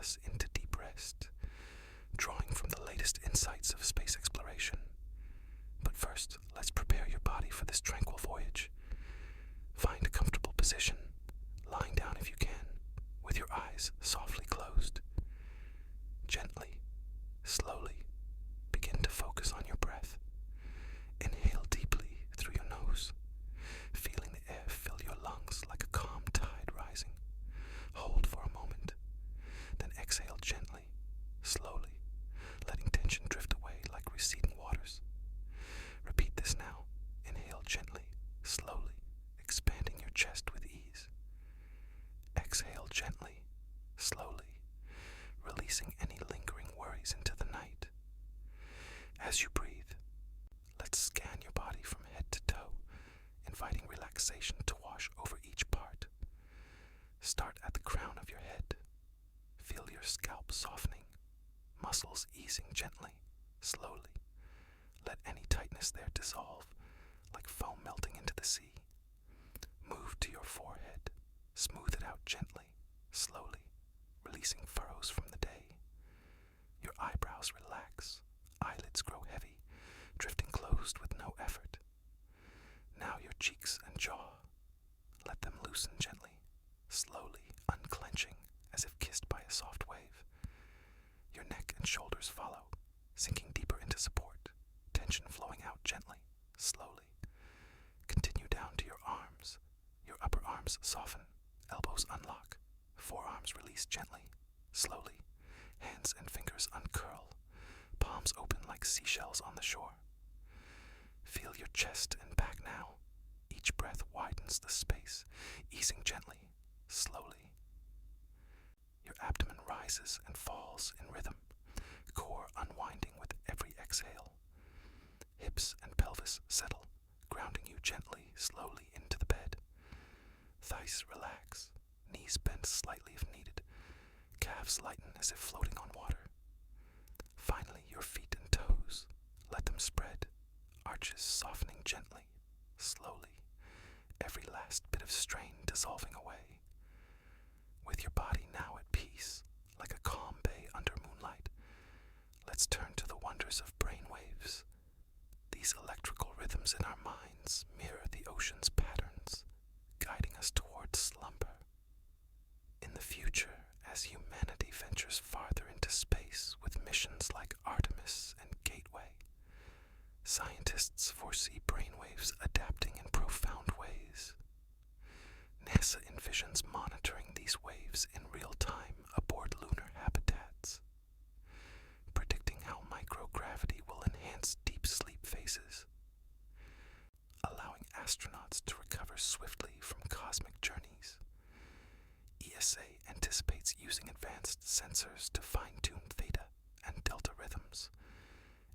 us into deep rest, drawing from the latest insights of space exploration. But first, let's prepare your body for this tranquil voyage. Find a comfortable position, lying down if you can, with your eyes softly closed. Gently, slowly, begin to focus on your breath. Inhale deeply through your nose, feeling the air fill your lungs like a calm tide rising. Hold for a moment, then exhale gently, slowly, letting tension drift away like receding waters. Repeat this now. Inhale gently, slowly, expanding your chest with ease. Exhale gently, slowly, releasing any lingering worries into the night. As you breathe, let's scan your body from head to toe, inviting relaxation to wash over each part. Start at the crown of your head. Feel your scalp softening, muscles easing gently, slowly. Let any tightness there dissolve, like foam melting into the sea. Move to your forehead. Smooth it out gently, slowly, releasing furrows from the day. Your eyebrows relax, eyelids grow heavy, drifting closed with no effort. Now your cheeks and jaw. Let them loosen gently, slowly, unclenching as if kissed by a soft wave. Your neck and shoulders follow, sinking deeper into support, tension flowing out gently, slowly. Continue down to your arms. Your upper arms soften, elbows unlock, forearms release gently, slowly. Hands and fingers uncurl, palms open like seashells on the shore. Feel your chest and back now. Each breath widens the space, easing gently, slowly. Your abdomen rises and falls in rhythm, core unwinding with every exhale. Hips and pelvis settle, grounding you gently, slowly into the bed. Thighs relax, knees bend slightly if needed, calves lighten as if floating on water. Finally, your feet and toes, let them spread, arches softening gently, slowly, every last bit of strain dissolving away. With your body now at peace, like a calm bay under moonlight, let's turn to the wonders of brainwaves. These electrical rhythms in our minds mirror the ocean's patterns, guiding us towards slumber. In the future, as humanity ventures farther into space with missions like Artemis and Gateway, scientists foresee brainwaves adapting in profound ways. NASA envisions monitoring these waves in real time aboard lunar habitats, predicting how microgravity will enhance deep sleep phases, allowing astronauts to recover swiftly from cosmic journeys. ESA anticipates using advanced sensors to fine-tune theta and delta rhythms,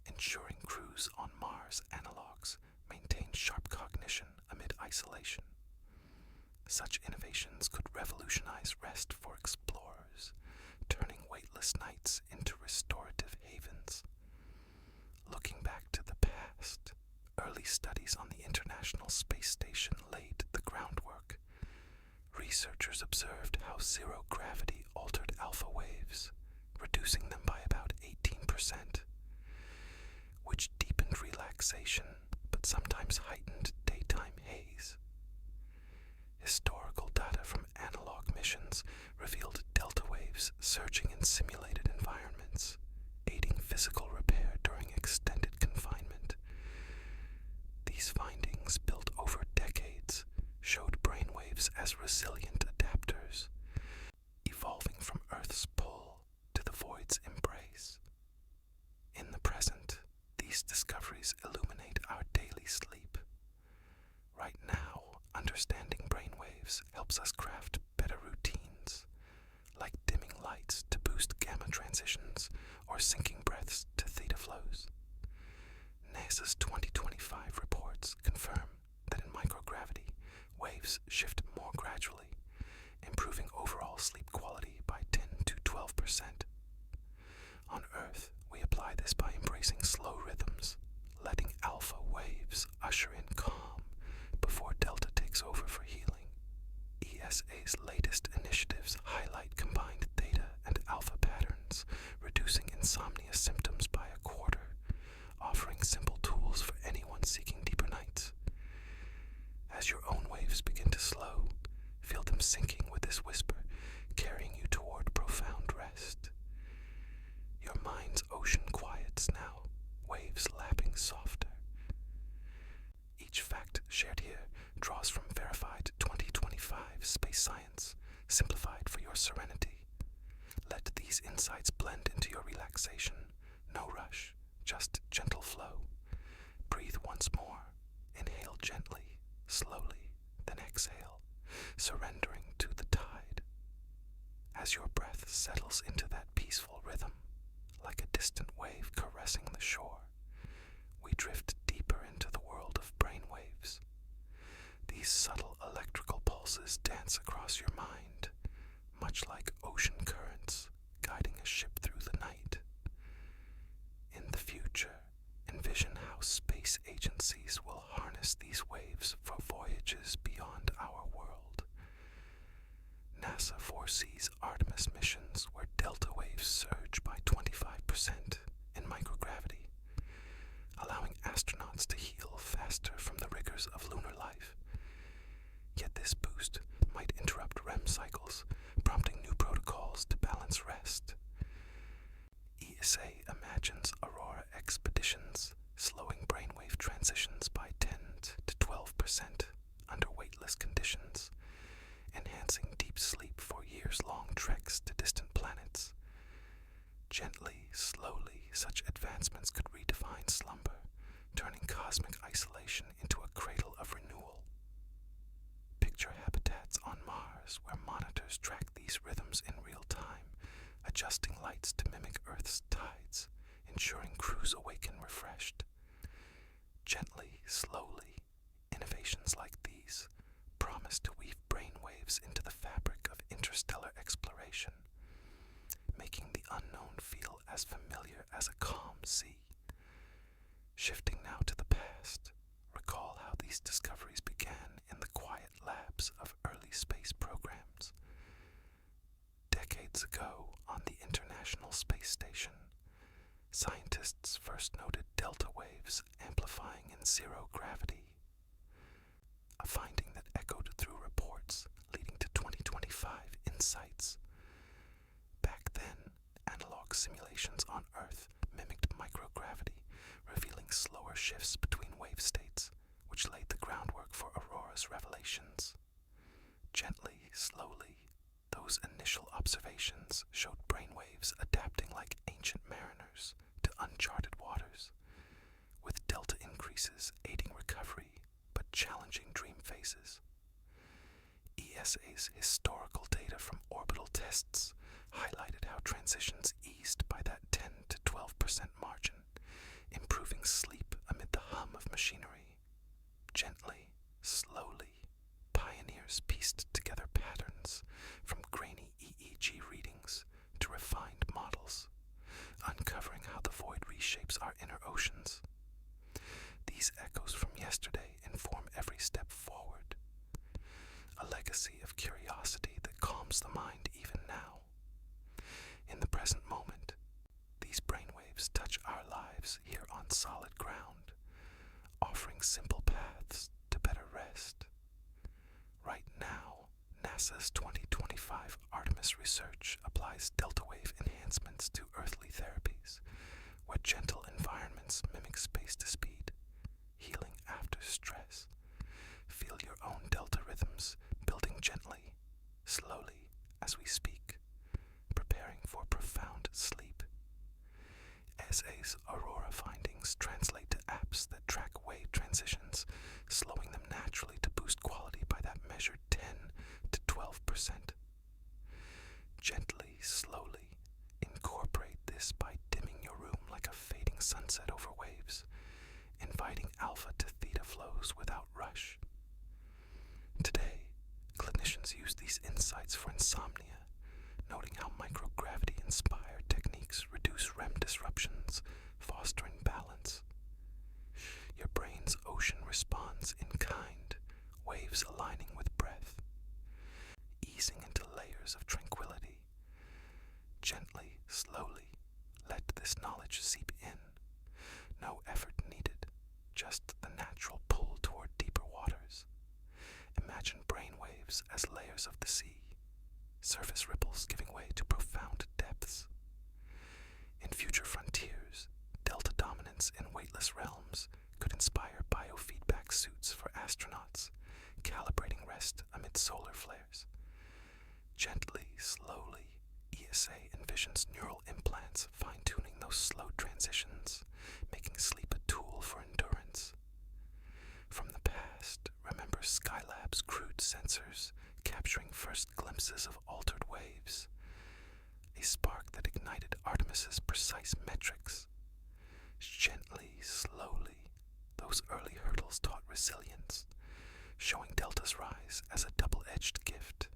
ensuring crews on Mars analogs maintain sharp cognition amid isolation. Such innovations could revolutionize rest for explorers, turning weightless nights into restorative havens. Looking back to the past, early studies on the International Space Station laid the groundwork. Researchers observed how zero gravity altered alpha waves, reducing them by about 18%, which deepened relaxation but sometimes heightened daytime haze. Historical data from analog missions revealed delta waves surging in simulated environments, aiding physical repair during extended confinement. These findings, built over decades, showed brainwaves as resilient adapters, evolving from Earth's pull to the void's embrace. In the present, these discoveries illuminate our daily sleep. Right now, understanding brainwaves helps us craft better routines, like dimming lights to boost gamma transitions or syncing breaths to theta flows. NASA's 2025 reports confirm that in microgravity, waves shift more gradually, improving overall sleep quality by 10 to 12%. On Earth, we apply this by embracing slow rhythms, letting alpha waves usher in calm before delta takes over for healing. ESA's latest initiatives highlight combined theta and alpha patterns these insights blend into your relaxation. No rush, just gentle flow. Breathe once more. Inhale gently, slowly, then exhale, surrendering to the tide. As your breath settles into that peaceful rhythm, like a distant wave caressing the shore, we drift deeper into the world of brain waves. These subtle electrical pulses dance across your mind, much like ocean currents guiding a ship through the night. In the future, envision how space agencies will harness these waves for voyages beyond our world. NASA foresees Artemis missions where delta waves surge by 25% in microgravity, allowing astronauts to heal faster from the rigors of lunar life. Yet this boost might interrupt REM cycles, prompting new protocols to balance rest. ESA imagines Aurora expeditions, slowing brainwave transitions by 10 to 12% under weightless conditions, enhancing deep sleep for years-long treks to distant planets. Gently, slowly, such advancements could redefine slumber, turning cosmic isolation into a cradle of renewal. Picture habitats on Mars where monitors track these rhythms in real time, adjusting lights to mimic Earth's tides, ensuring crews awaken refreshed. Gently, slowly, innovations like these promise to weave brainwaves into the fabric of interstellar exploration, making the unknown feel as familiar as a calm sea. Shifting now to the past, recall how these discoveries began in the quiet labs of early space programs. Decades ago, on the International Space Station, scientists first noted delta waves amplifying in zero gravity, a finding that echoed through reports leading to 2025 insights. Back then, analog simulations on Earth mimicked microgravity, revealing slower shifts between wave states, which laid the groundwork for Aurora's revelations. Gently, slowly, those initial observations showed brainwaves adapting like ancient mariners to uncharted waters, with delta increases aiding recovery but challenging dream phases. ESA's historical data from orbital tests highlighted how transitions eased by that 10 to 12% margin, improving sleep amid the hum of machinery. Gently, slowly, pioneers pieced together patterns from grainy EEG readings to refined models, uncovering how the void reshapes our inner oceans. These echoes from yesterday inform every step forward, a legacy of curiosity that calms the mind even now. In the present moment, these brainwaves touch our lives here on solid ground, offering simple paths to better rest. Right now, NASA's 2025 Artemis research applies delta wave enhancements to earthly therapies, where gentle environments mimic space to speed, healing after stress. Feel your own delta rhythms building gently, slowly as we speak, preparing for profound sleep. ESA's Aurora findings translate to apps that track wave transitions, slowing them naturally to boost quality by that measured 10 to 12%. Gently, slowly, incorporate this by dimming your room like a fading sunset over waves, inviting alpha to theta flows without rush. Today, clinicians use these insights for insomnia, noting how microgravity-inspired techniques reduce REM disruptions, fostering balance. Your brain's ocean responds in kind, waves aligning with breath, easing into layers of tranquility. Gently, slowly, let this knowledge seep in. No effort needed, just the natural pull toward deeper waters. Imagine brainwaves as layers of the sea, surface ripples giving way to profound depths. In future frontiers, delta dominance in weightless realms could inspire biofeedback suits for astronauts, calibrating rest amid solar flares. Gently, slowly, ESA envisions neural implants fine-tuning those slow transitions, making sleep a tool for endurance. From the past, remember Skylab's crude sensors capturing first glimpses of altered waves, a spark that ignited Artemis's precise metrics. Gently, slowly, those early hurdles taught resilience, showing Delta's rise as a double-edged gift,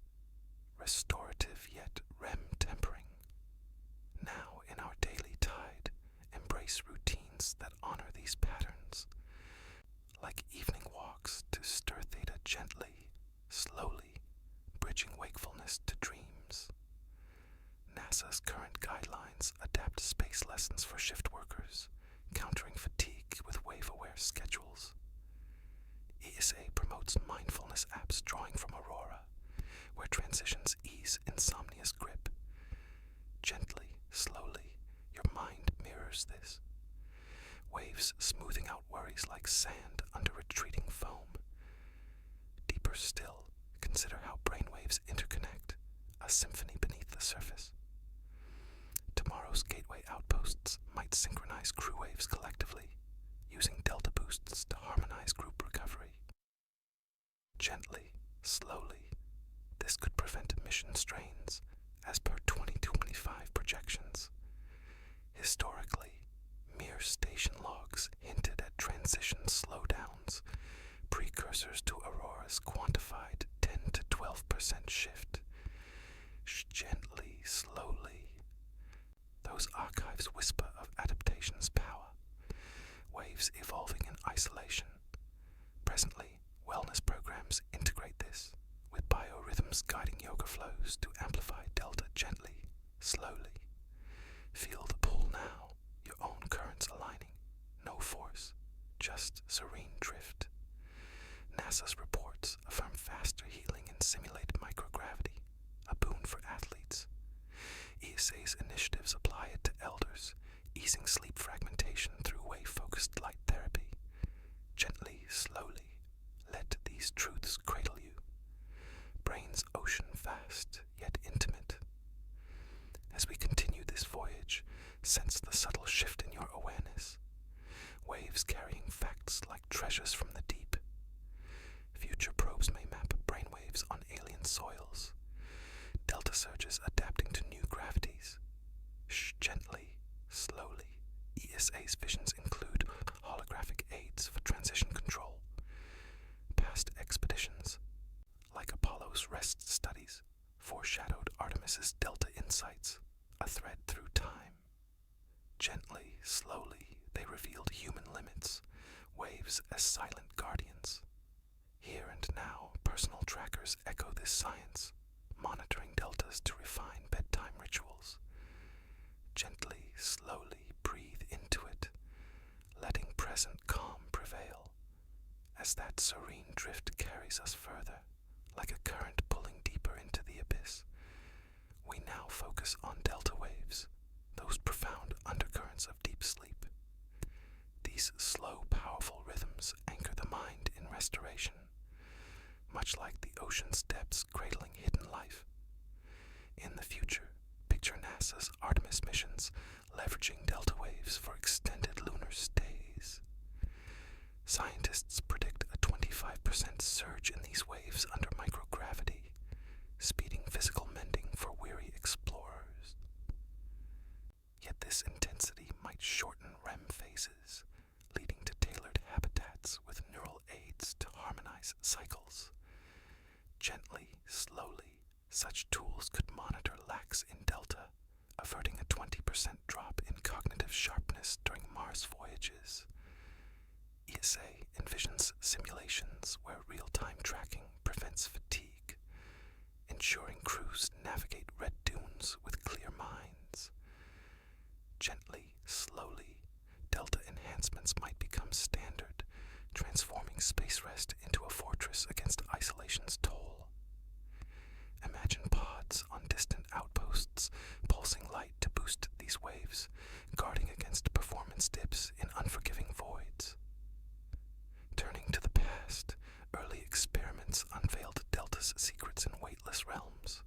restorative yet REM tempering. Now, in our daily tide, embrace routines that honor these patterns, like evening walks to stir theta gently, slowly, bridging wakefulness to dreams. NASA's current guidelines adapt space lessons for shift workers, countering fatigue with wave-aware schedules. ESA promotes mindfulness apps drawing from Aurora, where transitions ease insomnia's grip. Gently, slowly, your mind mirrors this. Waves smoothing out worries like sand under retreating foam. Deeper still, consider how brainwaves interconnect, a symphony beneath the surface. Tomorrow's gateway outposts might synchronize crew waves collectively, using delta boosts to harmonize group recovery. Gently, slowly, this could prevent mission strains, as per 2025 projections. Historically, mere station logs hinted at transition slowdowns, precursors to Aurora's quantified 10 to 12% shift. Gently, slowly, those archives whisper of adaptation's power, waves evolving in isolation. Presently, wellness programs integrate this, with biorhythms guiding yoga flows to amplify delta gently, slowly. Feel the pull now, your own currents aligning. No force, just serene drift. NASA's reports affirm faster healing in simulated microgravity, a boon for athletes. ESA's initiatives apply it to elders, easing sleep fragmentation through wave-focused light therapy. Gently, slowly, let these truths cradle you. Brain's ocean vast, yet intimate. As we continue this voyage, sense the subtle shift in your awareness. Waves carrying facts like treasures from the deep. Future probes may map brainwaves on alien soils. Delta surges adapting to new gravities. Gently, slowly. ESA's visions include holographic aids for transition control. Past expeditions, like Apollo's rest studies, foreshadowed Artemis's Delta insights, a thread through time. Gently, slowly, they revealed human limits, waves as silent guardians. Here and now, personal trackers echo this science, monitoring deltas to refine bedtime rituals. Gently, slowly, breathe into it, letting present calm prevail. As that serene drift carries us further, like a current pulling deeper into the abyss, we now focus on delta waves, those profound undercurrents of deep sleep. These slow, powerful rhythms anchor the mind in restoration, much like the ocean's depths cradling hidden life. In the future, picture NASA's Artemis missions leveraging delta waves for extended lunar stays. Scientists predict a 25% surge in these waves under microgravity, speeding physical mending for weary explorers. Yet this intensity might shorten REM phases, leading to tailored habitats with neural aids to harmonize cycles. Gently, slowly, such tools could monitor lax in delta, averting a 20% drop in cognitive sharpness during Mars voyages. ESA envisions simulations where real-time tracking prevents fatigue, ensuring crews navigate red dunes with clear minds. Gently, slowly, delta enhancements might become standard, transforming space rest into a fortress against isolation's toll. Imagine pods on distant outposts, pulsing light to boost these waves, guarding against performance dips in unforgiving voids. Turning to the past, early experiments unveiled Delta's secrets in weightless realms.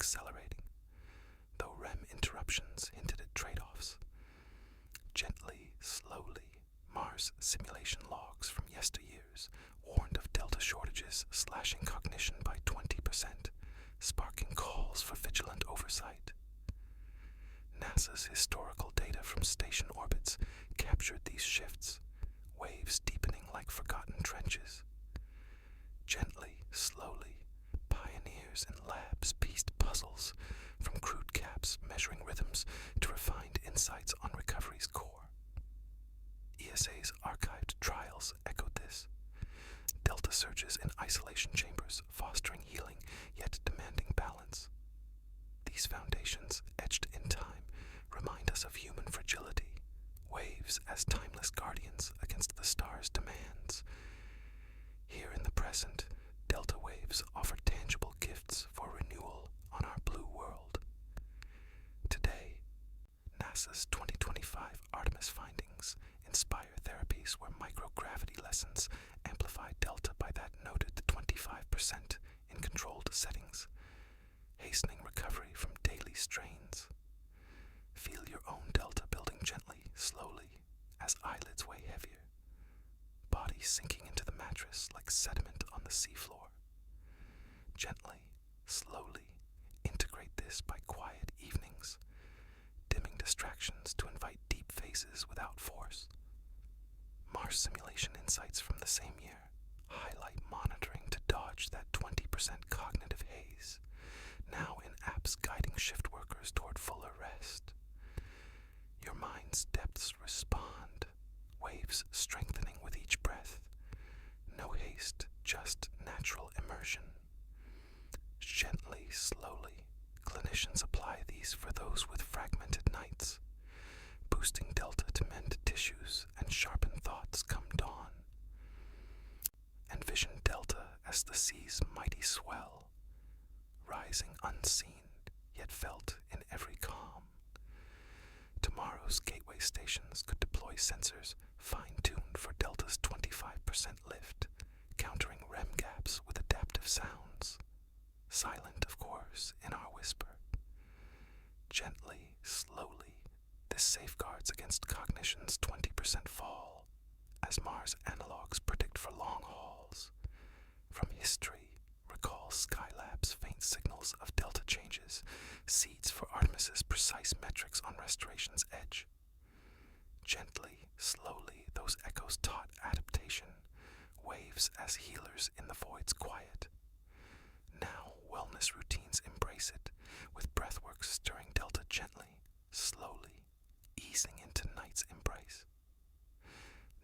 accelerating, though REM interruptions hinted at trade-offs. Gently, slowly, Mars simulation logs from yesteryears warned of delta shortages slashing cognition by 20%, sparking calls for vigilant oversight. NASA's historical data from station orbits captured these shifts, waves deepening like forgotten trenches. Gently, slowly, pioneers in labs pieced puzzles, from crude caps measuring rhythms to refined insights on recovery's core. ESA's archived trials echoed this. Delta surges in isolation chambers, fostering healing yet demanding balance. These foundations, etched in time, remind us of human fragility, waves as timeless guardians against the stars' demands. Here in the present, delta waves offer tangible gifts for renewal on our blue world. Today, NASA's 2025 Artemis findings inspire therapies where microgravity lessons amplify delta by that noted 25% in controlled settings, hastening recovery from daily strains. Feel your own delta building gently, slowly, as eyelids weigh heavier, body sinking into the mattress like sediment on the seafloor. Gently, slowly, integrate this by quiet evenings, dimming distractions to invite deep phases without force. Mars simulation insights from the same year highlight monitoring to dodge that 20% cognitive haze, now in apps guiding shift workers toward fuller rest. Your mind's depths respond, waves strengthening with each breath. No haste, just natural immersion. Gently, slowly, clinicians apply these for those with fragmented nights, boosting delta to mend tissues and sharpen thoughts come dawn. Envision delta as the sea's mighty swell, rising unseen yet felt in every calm. Tomorrow's gateway stations could deploy sensors fine-tuned for delta's 25% lift, countering REM gaps with adaptive sounds. Silent, of course, in our whisper. Gently, slowly, this safeguards against cognition's 20% fall, as Mars analogs predict for long hauls. From history, recall Skylab's faint signals of delta changes, seeds for Artemis's precise metrics on restoration's edge. Gently, slowly, those echoes taught adaptation, waves as healers in the void's quiet. Now, wellness routines embrace it, with breathwork stirring delta gently, slowly, easing into night's embrace.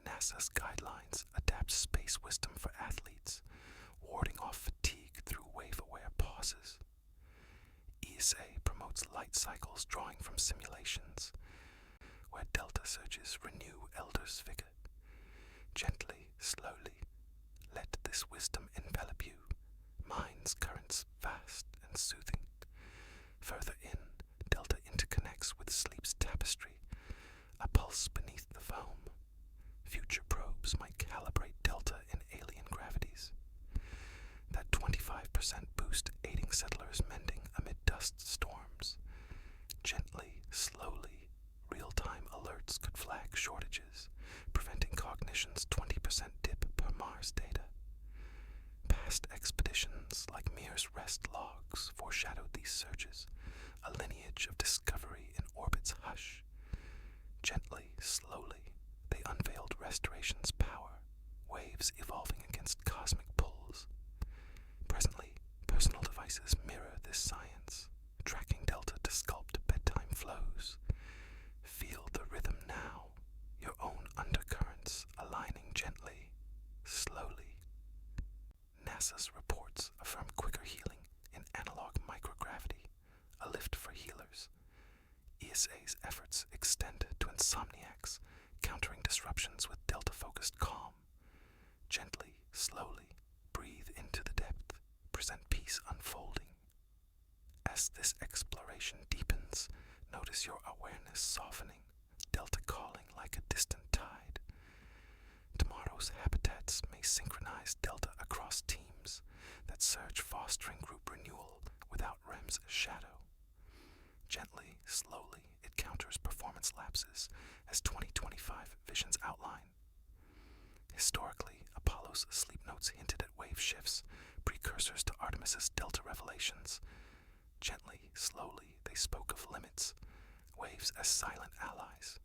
NASA's guidelines adapt space wisdom for athletes, warding off fatigue through wave-aware pauses. ESA promotes light cycles drawing from simulations, where delta surges renew elders' vigor. Gently, slowly, let this wisdom envelop you, mind's currents vast and soothing. Further in, delta interconnects with sleep's tapestry, a pulse beneath the foam. Future probes might calibrate delta in alien gravities. That 25% boost aiding settlers mending amid dust storms. Gently, slowly, real-time alerts could flag shortages, preventing cognition's 20% dip per Mars data. Past expeditions like Mir's rest logs foreshadowed these surges, a lineage of discovery in orbit's hush. Gently, slowly, they unveiled restoration's power, waves evolving against cosmic pulls. Presently, personal devices mirror this science, tracking delta to sculpt bedtime flows. Feel the rhythm now, your own undercurrents aligning gently, slowly. NASA's reports affirm quicker healing in analog microgravity, a lift for healers. ESA's efforts extend to insomniacs, countering disruptions with delta-focused calm. Gently, slowly, breathe into the depth, present peace unfolding. As this exploration deepens, notice your awareness softening, delta calling like a distant tide. Tomorrow's habitats may synchronize delta across teams, that surge fostering group renewal without REM's shadow. Gently, slowly, it counters performance lapses as 2025 visions outline. Historically, Apollo's sleep notes hinted at wave shifts, precursors to Artemis's delta revelations. Gently, slowly, they spoke of limits, waves as silent allies.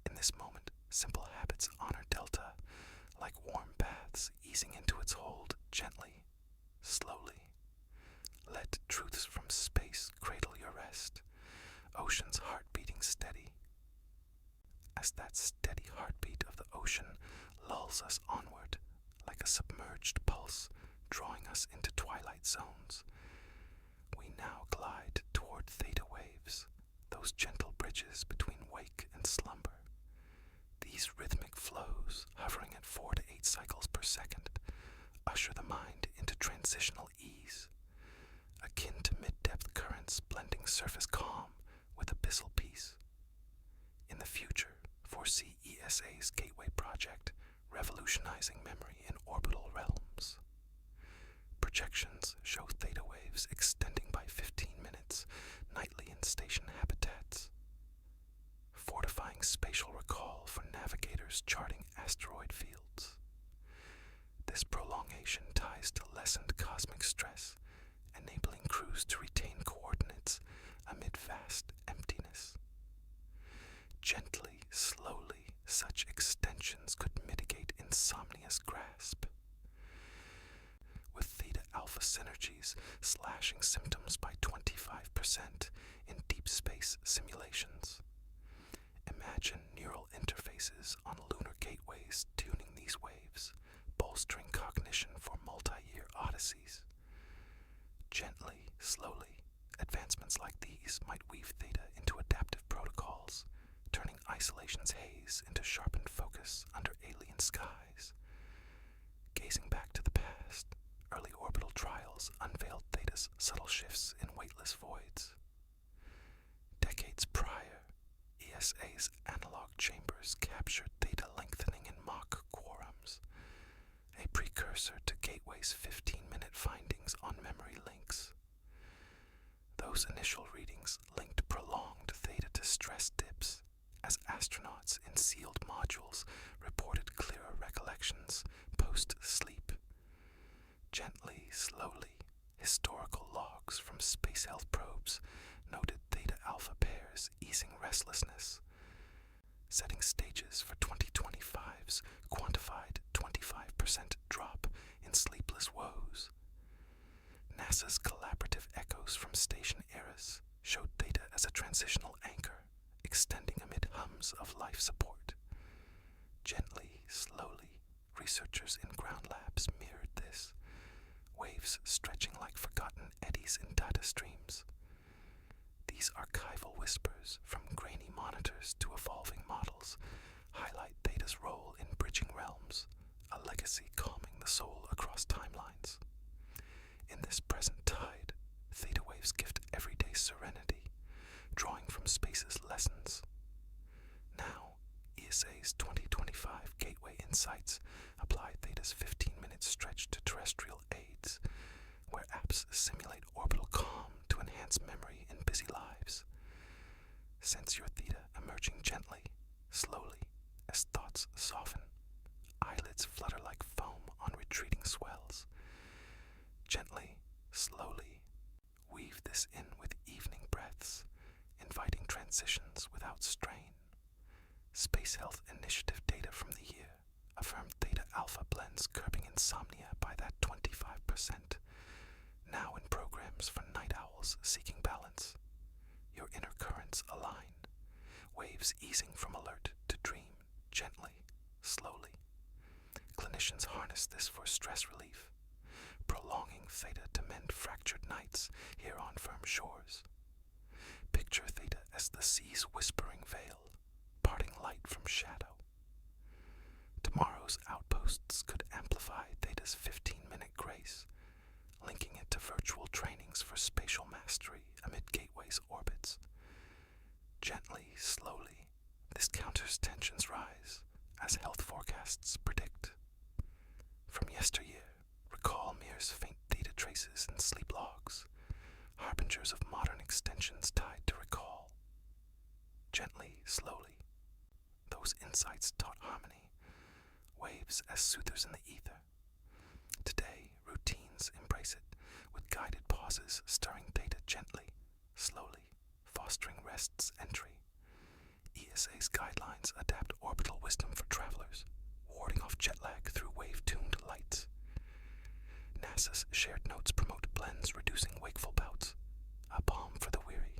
In this moment, simple habits honor delta, like warm baths easing into its hold gently, slowly. Let truths from space cradle your rest, ocean's heart beating steady. As that steady heartbeat of the ocean lulls us onward, like a submerged pulse drawing us into twilight zones, we now glide toward theta waves, those gentle bridges between wake and slumber. These rhythmic flows, hovering at 4 to 8 cycles per second, usher the mind into transitional ease, akin to mid-depth currents blending surface calm with abyssal peace. In the future, foresee ESA's Gateway Project revolutionizing memory in orbital realms. Projections show theta waves extending by 15 minutes nightly in station habitats, fortifying spatial recall for navigators charting asteroid fields. This prolongation ties to lessened cosmic stress, enabling crews to retain coordinates amid vast emptiness. Gently, slowly, such extensions could mitigate insomnia's grasp, with theta alpha synergies slashing symptoms by 25% in deep space simulations. Imagine neural interfaces on lunar gateways tuning these waves, bolstering cognition for multi-year odysseys. Gently, slowly, advancements like these might weave theta into adaptive protocols, turning isolation's haze into sharpened focus under alien skies. Gazing back to the past, early orbital trials unveiled theta's subtle shifts in weightless voids. Decades prior, ESA's analog chambers captured theta lengthening in mock quorums, a precursor to Gateway's 15-minute findings on memory links. Those initial readings linked prolonged theta to stress dips, as astronauts in sealed modules reported clearer recollections post-sleep. Gently, slowly, historical logs from space health probes noted theta alpha pairs easing restlessness, setting stages for 2025's quantified 25% drop in sleepless woes. NASA's collaborative echoes from station eras showed theta as a transitional anchor, extending amid hums of life support. Gently, slowly, researchers in ground labs mirrored this, waves stretching like forgotten eddies in data streams. These archival whispers, from grainy monitors to evolving models, highlight theta's role in bridging realms, a legacy calming the soul across timelines. In this present tide, theta waves gift everyday serenity, drawing from space's lessons. Now, ESA's 2025 Gateway Insights apply theta's 15-minute stretch to terrestrial aids, where apps simulate orbital calm to enhance memory in busy lives. Sense your theta emerging gently, slowly, as thoughts soften. Eyelids flutter like foam on retreating swells. Gently, slowly, weave this in with evening breaths, inviting transitions without strain. Space Health Initiative data from the year affirmed theta alpha blends curbing insomnia by that 25%, now in programs for night owls seeking balance. Your inner currents align, waves easing from alert to dream, gently, slowly. Clinicians harness this for stress relief, prolonging theta to mend fractured nights here on firm shores. Picture theta as the sea's whispering veil, parting light from shadow. Tomorrow's outposts could amplify theta's 15-minute grace, linking it to virtual trainings for spatial mastery amid Gateway's orbits. Gently, slowly, this counters tensions rise, as health forecasts predict. From yesteryear, recall mirrors faint theta traces in sleep logs, scavengers of modern extensions tied to recall. Gently, slowly, those insights taught harmony, waves as soothers in the ether. Today, routines embrace it, with guided pauses stirring theta gently, slowly, fostering rest's entry. ESA's guidelines adapt orbital wisdom for travelers, warding off jet lag through wave-tuned lights. NASA's shared notes promote blends reducing wakeful bouts, a balm for the weary.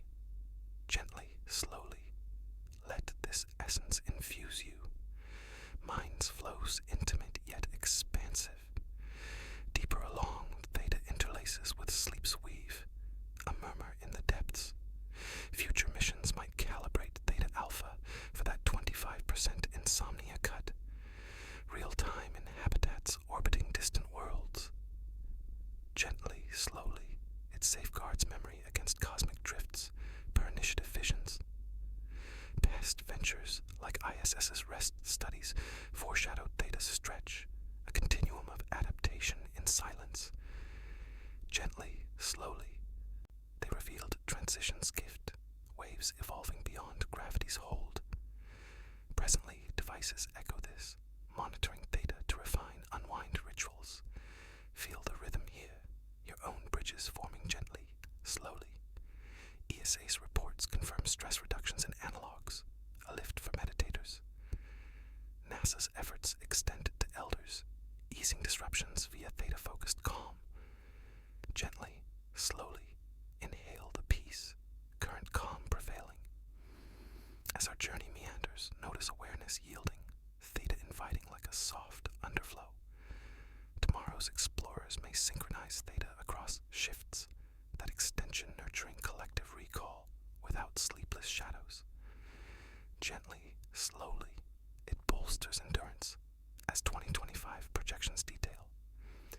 Gently, slowly, let this essence infuse you. Mind's flows intimate yet expansive. Deeper along, theta interlaces with sleep's weave, a murmur in the depths. Future missions might calibrate theta alpha for that 25% insomnia cut. Real time in habitats orbiting distant worlds. Gently, slowly, it safeguards memory against cosmic drifts per initiative visions. Past ventures, like ISS's rest studies, foreshadowed theta's stretch, a continuum of adaptation in silence. Gently, slowly, they revealed transition's gift, waves evolving beyond gravity's hold. Presently, devices echo this, monitoring theta to refine unwind rituals. Feel the rhythm here, your own bridges forming gently, slowly. ESA's reports confirm stress reductions in analogs, a lift for meditators. NASA's efforts extend to elders, easing disruptions via theta-focused calm. Gently, slowly, inhale the peace, current calm prevailing. As our journey meanders, notice awareness yielding, theta inviting like a soft underflow. Tomorrow's explorers may synchronize theta across shifts, that extension nurturing collective recall without sleepless shadows. Gently, slowly, it bolsters endurance, as 2025 projections detail.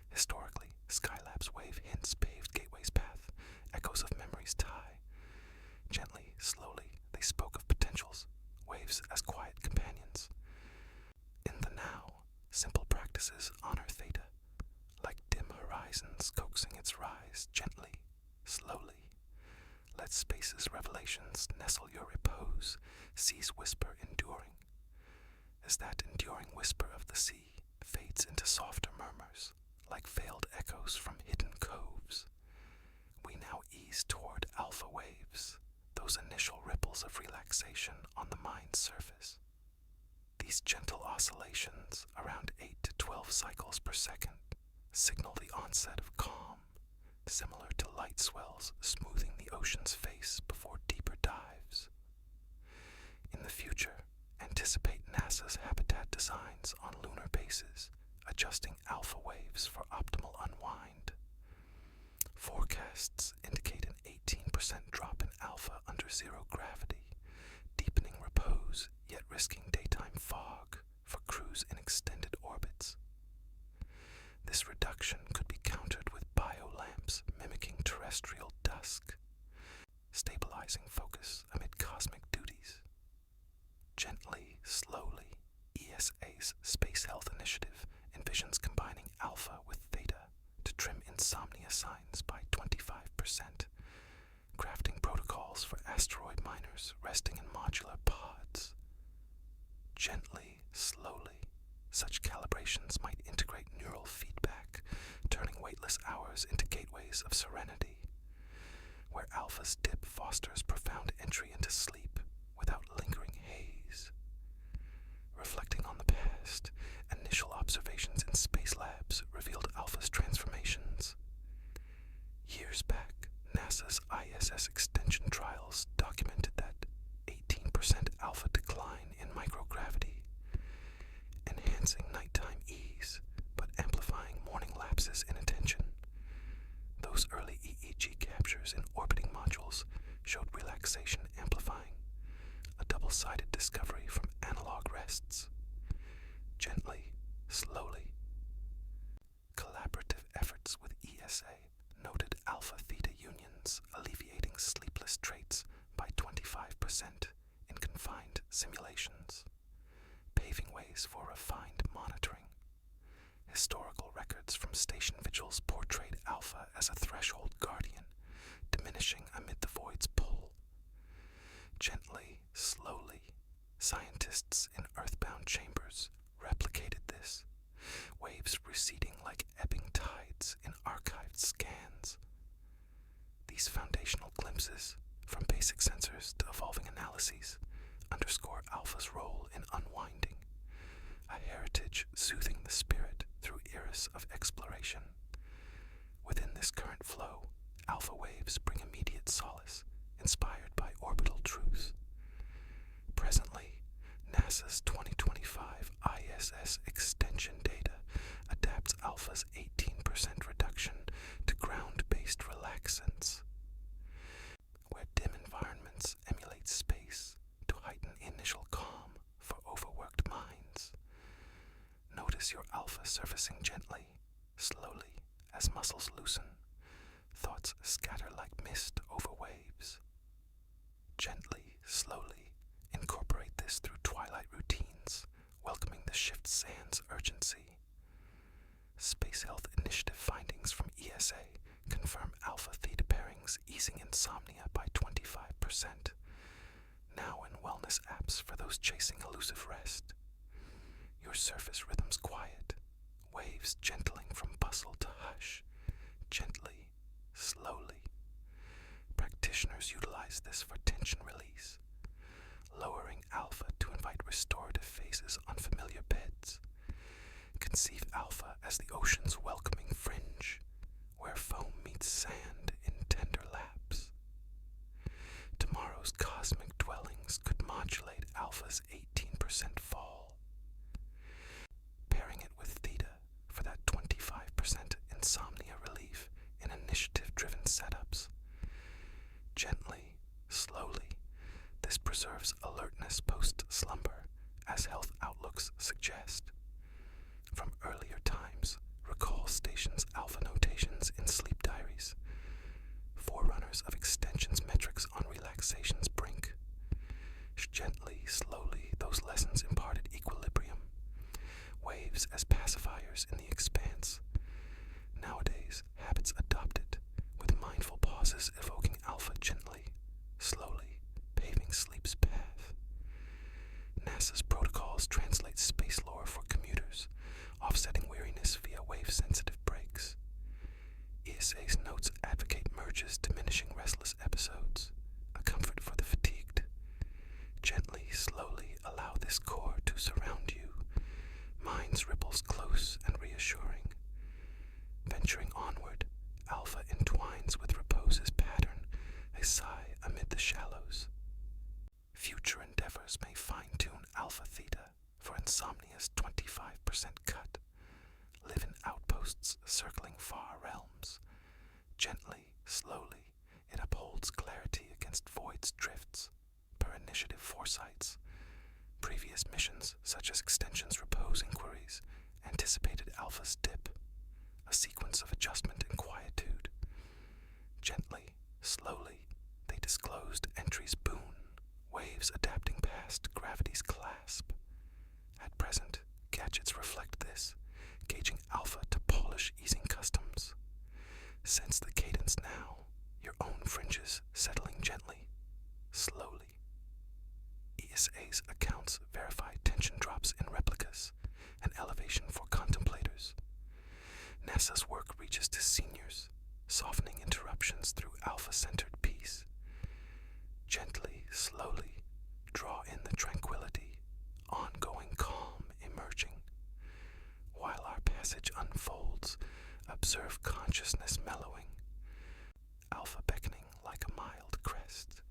Historically, Skylab's wave hints paved Gateway's path, echoes of memory's tie. Gently, slowly, they spoke of potentials, waves as quiet companions. In the now, simple practices honor theta, like dim horizons coaxing its rise gently, slowly. Let space's revelations nestle your repose, sea's whisper enduring. As that enduring whisper of the sea fades into softer murmurs, like veiled echoes from hidden coves, we now ease toward alpha waves, those initial ripples of relaxation on the mind's surface. These gentle oscillations, around 8 to 12 cycles per second, signal the onset of calm, similar to light swells smoothing the ocean's face before deeper dives. In the future, anticipate NASA's habitat designs on lunar bases, adjusting alpha waves for optimal unwind. Forecasts indicate an 18% drop in alpha under zero gravity, deepening repose yet risking daytime fog for crews in extended orbits. This reduction could be countered with biolamps mimicking terrestrial dusk, stabilizing focus amid cosmic duties. Gently, slowly, ESA's Space Health Initiative envisions combining alpha with theta to trim insomnia signs by 25%, crafting protocols for asteroid miners resting in modular pods. Gently, slowly, such calibrations might integrate neural feedback, turning weightless hours into gateways of serenity, where alpha's dip fosters profound entry into sleep without lingering haze. Reflecting on the past, initial observations in space labs revealed alpha's transformations. Years back, NASA's ISS extension trials documented that 18% alpha decline in microgravity, enhancing nighttime ease, but amplifying morning lapses in attention. Those early EEG captures in orbiting modules showed relaxation amplifying, a double-sided discovery from analog rests. Gently, slowly. Collaborative efforts with ESA noted alpha-theta unions alleviating sleepless traits by 25% in confined simulations, paving ways for refined monitoring. Historical records from station vigils portrayed alpha as a threshold guardian, diminishing amid the void's pull. Gently, slowly, scientists in earthbound chambers replicated this, waves receding like ebbing tides in archived scans. These foundational glimpses, from basic sensors to evolving analyses, underscore alpha's role in unwinding, a heritage soothing the spirit through eras of exploration. Within this current flow, alpha waves bring immediate solace, inspired by orbital truth. Presently, NASA's 2025 ISS extension data adapts alpha's 18% reduction to ground-based relaxants, where dim environments emulate space to heighten initial calm for overworked minds. Notice your alpha surfacing gently, slowly, as muscles loosen, thoughts scatter like mist over waves. Gently, slowly, incorporate this through twilight routines, welcoming the shift sans urgency. Space Health Initiative findings from ESA confirm alpha-theta pairings easing insomnia by 25%, now in wellness apps for those chasing elusive rest. Your surface rhythms quiet, waves gentling from bustle to hush, gently, slowly. Practitioners utilize this for tension release, lowering alpha to invite restorative phases on familiar beds. Conceive alpha as the ocean's welcoming fringe, where foam meets sand in tender laps. Tomorrow's cosmic dwellings could modulate alpha's 18% fall. Pairing it with theta for that 25% insomnia relief in initiative-driven setups. Gently, slowly, this preserves alertness post-slumber, as health outlooks suggest. From earlier times, recall stations' alpha notations in sleep diaries, forerunners of extension's metrics on relaxation's brink. Gently, slowly, those lessons imparted equilibrium, waves as pacifiers in the expanse. Nowadays, habits adopted, with mindful pauses evoking alpha gently, slowly, paving sleep's path. NASA's protocols translate space lore for commuters, offsetting weariness via wave-sensitive breaks. ESA's notes advocate merges diminishing restless episodes, a comfort for the fatigued. Gently, slowly allow this core to surround you, mind's ripples close and reassuring. Venturing onward, alpha entwines with repose's pattern, a sigh amid the shallows. Future endeavors may fine-tune alpha-theta for insomnia's 25% cut. Live in outposts circling far realms. Gently, slowly, it upholds clarity against void's drifts, per initiative foresights. Previous missions, such as Extension's repose inquiries, anticipated alpha's dip, a sequence of adjustment and quietude. Gently, slowly, they disclosed entry's boon, waves adapting past gravity's clasp. At present, gadgets reflect this, gauging alpha to polish easing customs. Sense the cadence now, your own fringes settling gently, slowly. ESA's accounts verify tension drops in replicas, an elevation for contemplators. NASA's work reaches to seniors, softening interruptions through alpha-centered peace. Gently, slowly, draw in the tranquility, ongoing calm emerging. While our passage unfolds, observe consciousness mellowing, alpha beckoning like a mild crest.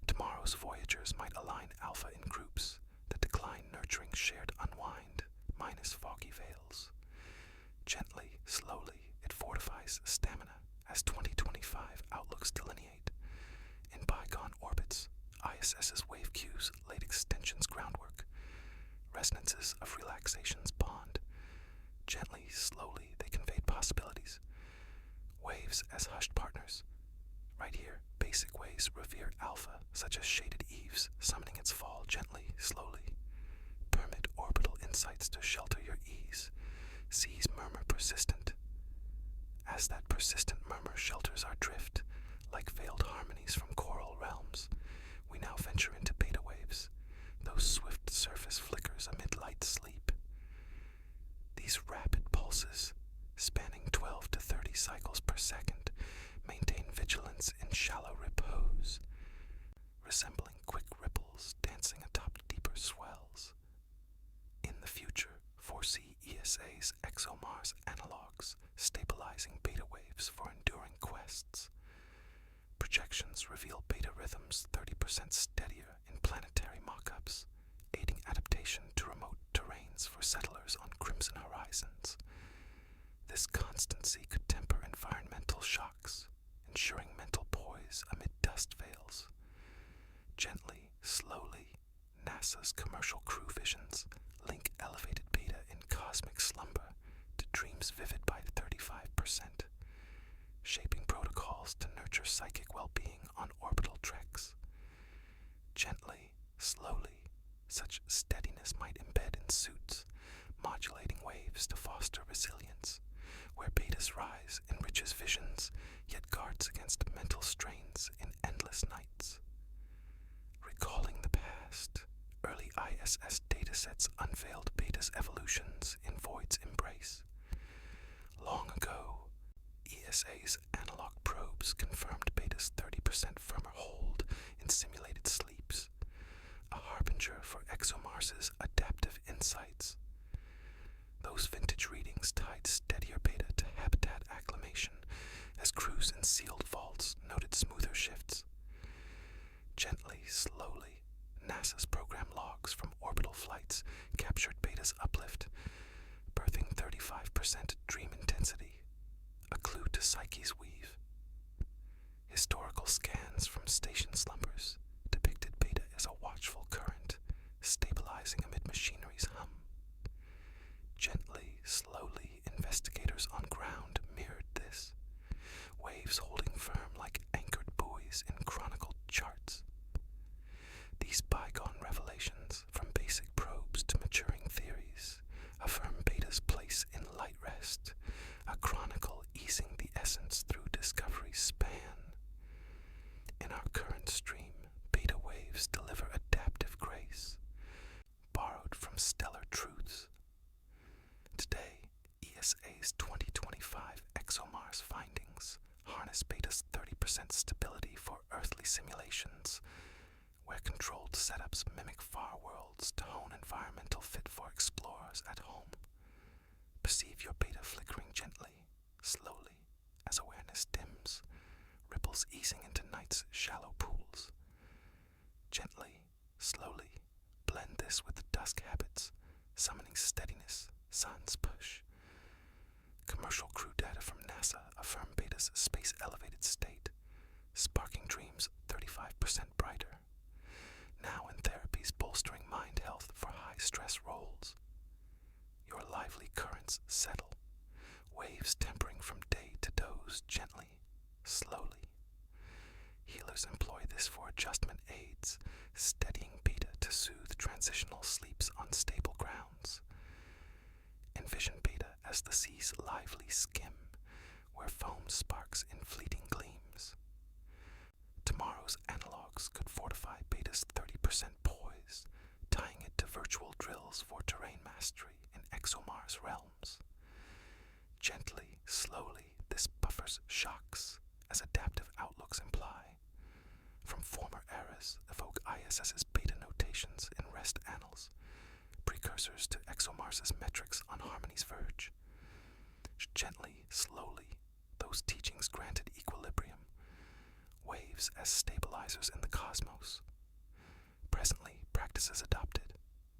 Tomorrow's voyagers might align alpha in groups that decline nurturing shared unwind, minus foggy veils. Gently, slowly, it fortifies stamina as 2025 outlooks delineate. In bygone orbits, ISS's wave cues laid extension's groundwork, resonances of relaxation's bond. Gently, slowly, they conveyed possibilities. Waves as hushed partners. Right here, basic ways revere alpha, such as shaded eaves, summoning its fall gently, slowly. Permit orbital insights to shelter your ease. Seas murmur persistent. As that persistent murmur shelters our drift, Like veiled harmonies from choral realms, we now venture into beta waves, those swift surface flickers amid light sleep. These rapid pulses, spanning 12 to 30 cycles per second, maintain vigilance in shallow repose, resembling quick ripples dancing atop deeper swells. In the future, foresee ESA's ExoMars analogs stabilizing beta waves for enduring quests. Projections reveal beta rhythms 30% steadier in planetary mock-ups, aiding adaptation to remote terrains for settlers on crimson horizons. This constancy could temper environmental shocks, ensuring mental poise amid dust veils. Gently, slowly, NASA's commercial crew visions link elevated beta in cosmic slumber to dreams vivid by 35%, shaping protocols to nurture psychic well-being on orbital treks. Gently, slowly, such steadiness might embed in suits, modulating waves to foster resilience, where beta's rise enriches visions, yet guards against mental strains in endless nights. Recalling the past, early ISS datasets unveiled beta's evolutions in Void's embrace. Long ago, ESA's analog probes confirmed beta's 30% firmer hold in simulated sleeps, a harbinger for ExoMars's adaptive insights. Those vintage readings tied steadier beta to habitat acclimation as crews in sealed vaults noted smoother shifts. Gently, slowly, NASA's program logs from orbital flights captured beta's uplift, birthing 35% dream intensity, a clue to psyche's weave. Historical scans from station slumbers depicted beta as a watchful current, stabilizing amid machinery's hum. Gently, slowly, investigators on ground mirrored this, waves holding firm like anchored buoys in chronicled charts. These bygone revelations, from basic probes to maturing theories, affirm beta's place in light rest, a chronicle easing the essence through discovery's span. In our current stream, beta waves deliver adaptive grace, borrowed from stellar truths. Today, ESA's 2025 ExoMars findings harness beta's 30% stability for earthly simulations, where controlled setups mimic far worlds to hone environmental fit for explorers at home. Perceive your beta flickering gently, slowly, as awareness dims, ripples easing into night's shallow pools. Gently, slowly, blend this with dusk habits, summoning steadiness, sans push. Commercial crew data from NASA affirm beta's space-elevated state, sparking dreams 35% brighter. Now in therapies bolstering mind health for high-stress roles. Your lively currents settle, waves tempering from day to doze gently, slowly. Healers employ this for adjustment aids, steadying beta to soothe transitional sleeps on stable grounds. Envision beta as the sea's lively skim, where foam sparks in fleeting gleams. Tomorrow's analogs could fortify beta's 30% poise, tying it to virtual drills for terrain mastery in ExoMars realms. Gently, slowly, this buffers shocks, as adaptive outlooks imply. From former eras, evoke ISS's beta notations in rest annals, precursors to ExoMars's metrics on harmony's verge. Gently, slowly, those teachings granted equilibrium, waves as stabilizers in the cosmos. Presently, practices adopted,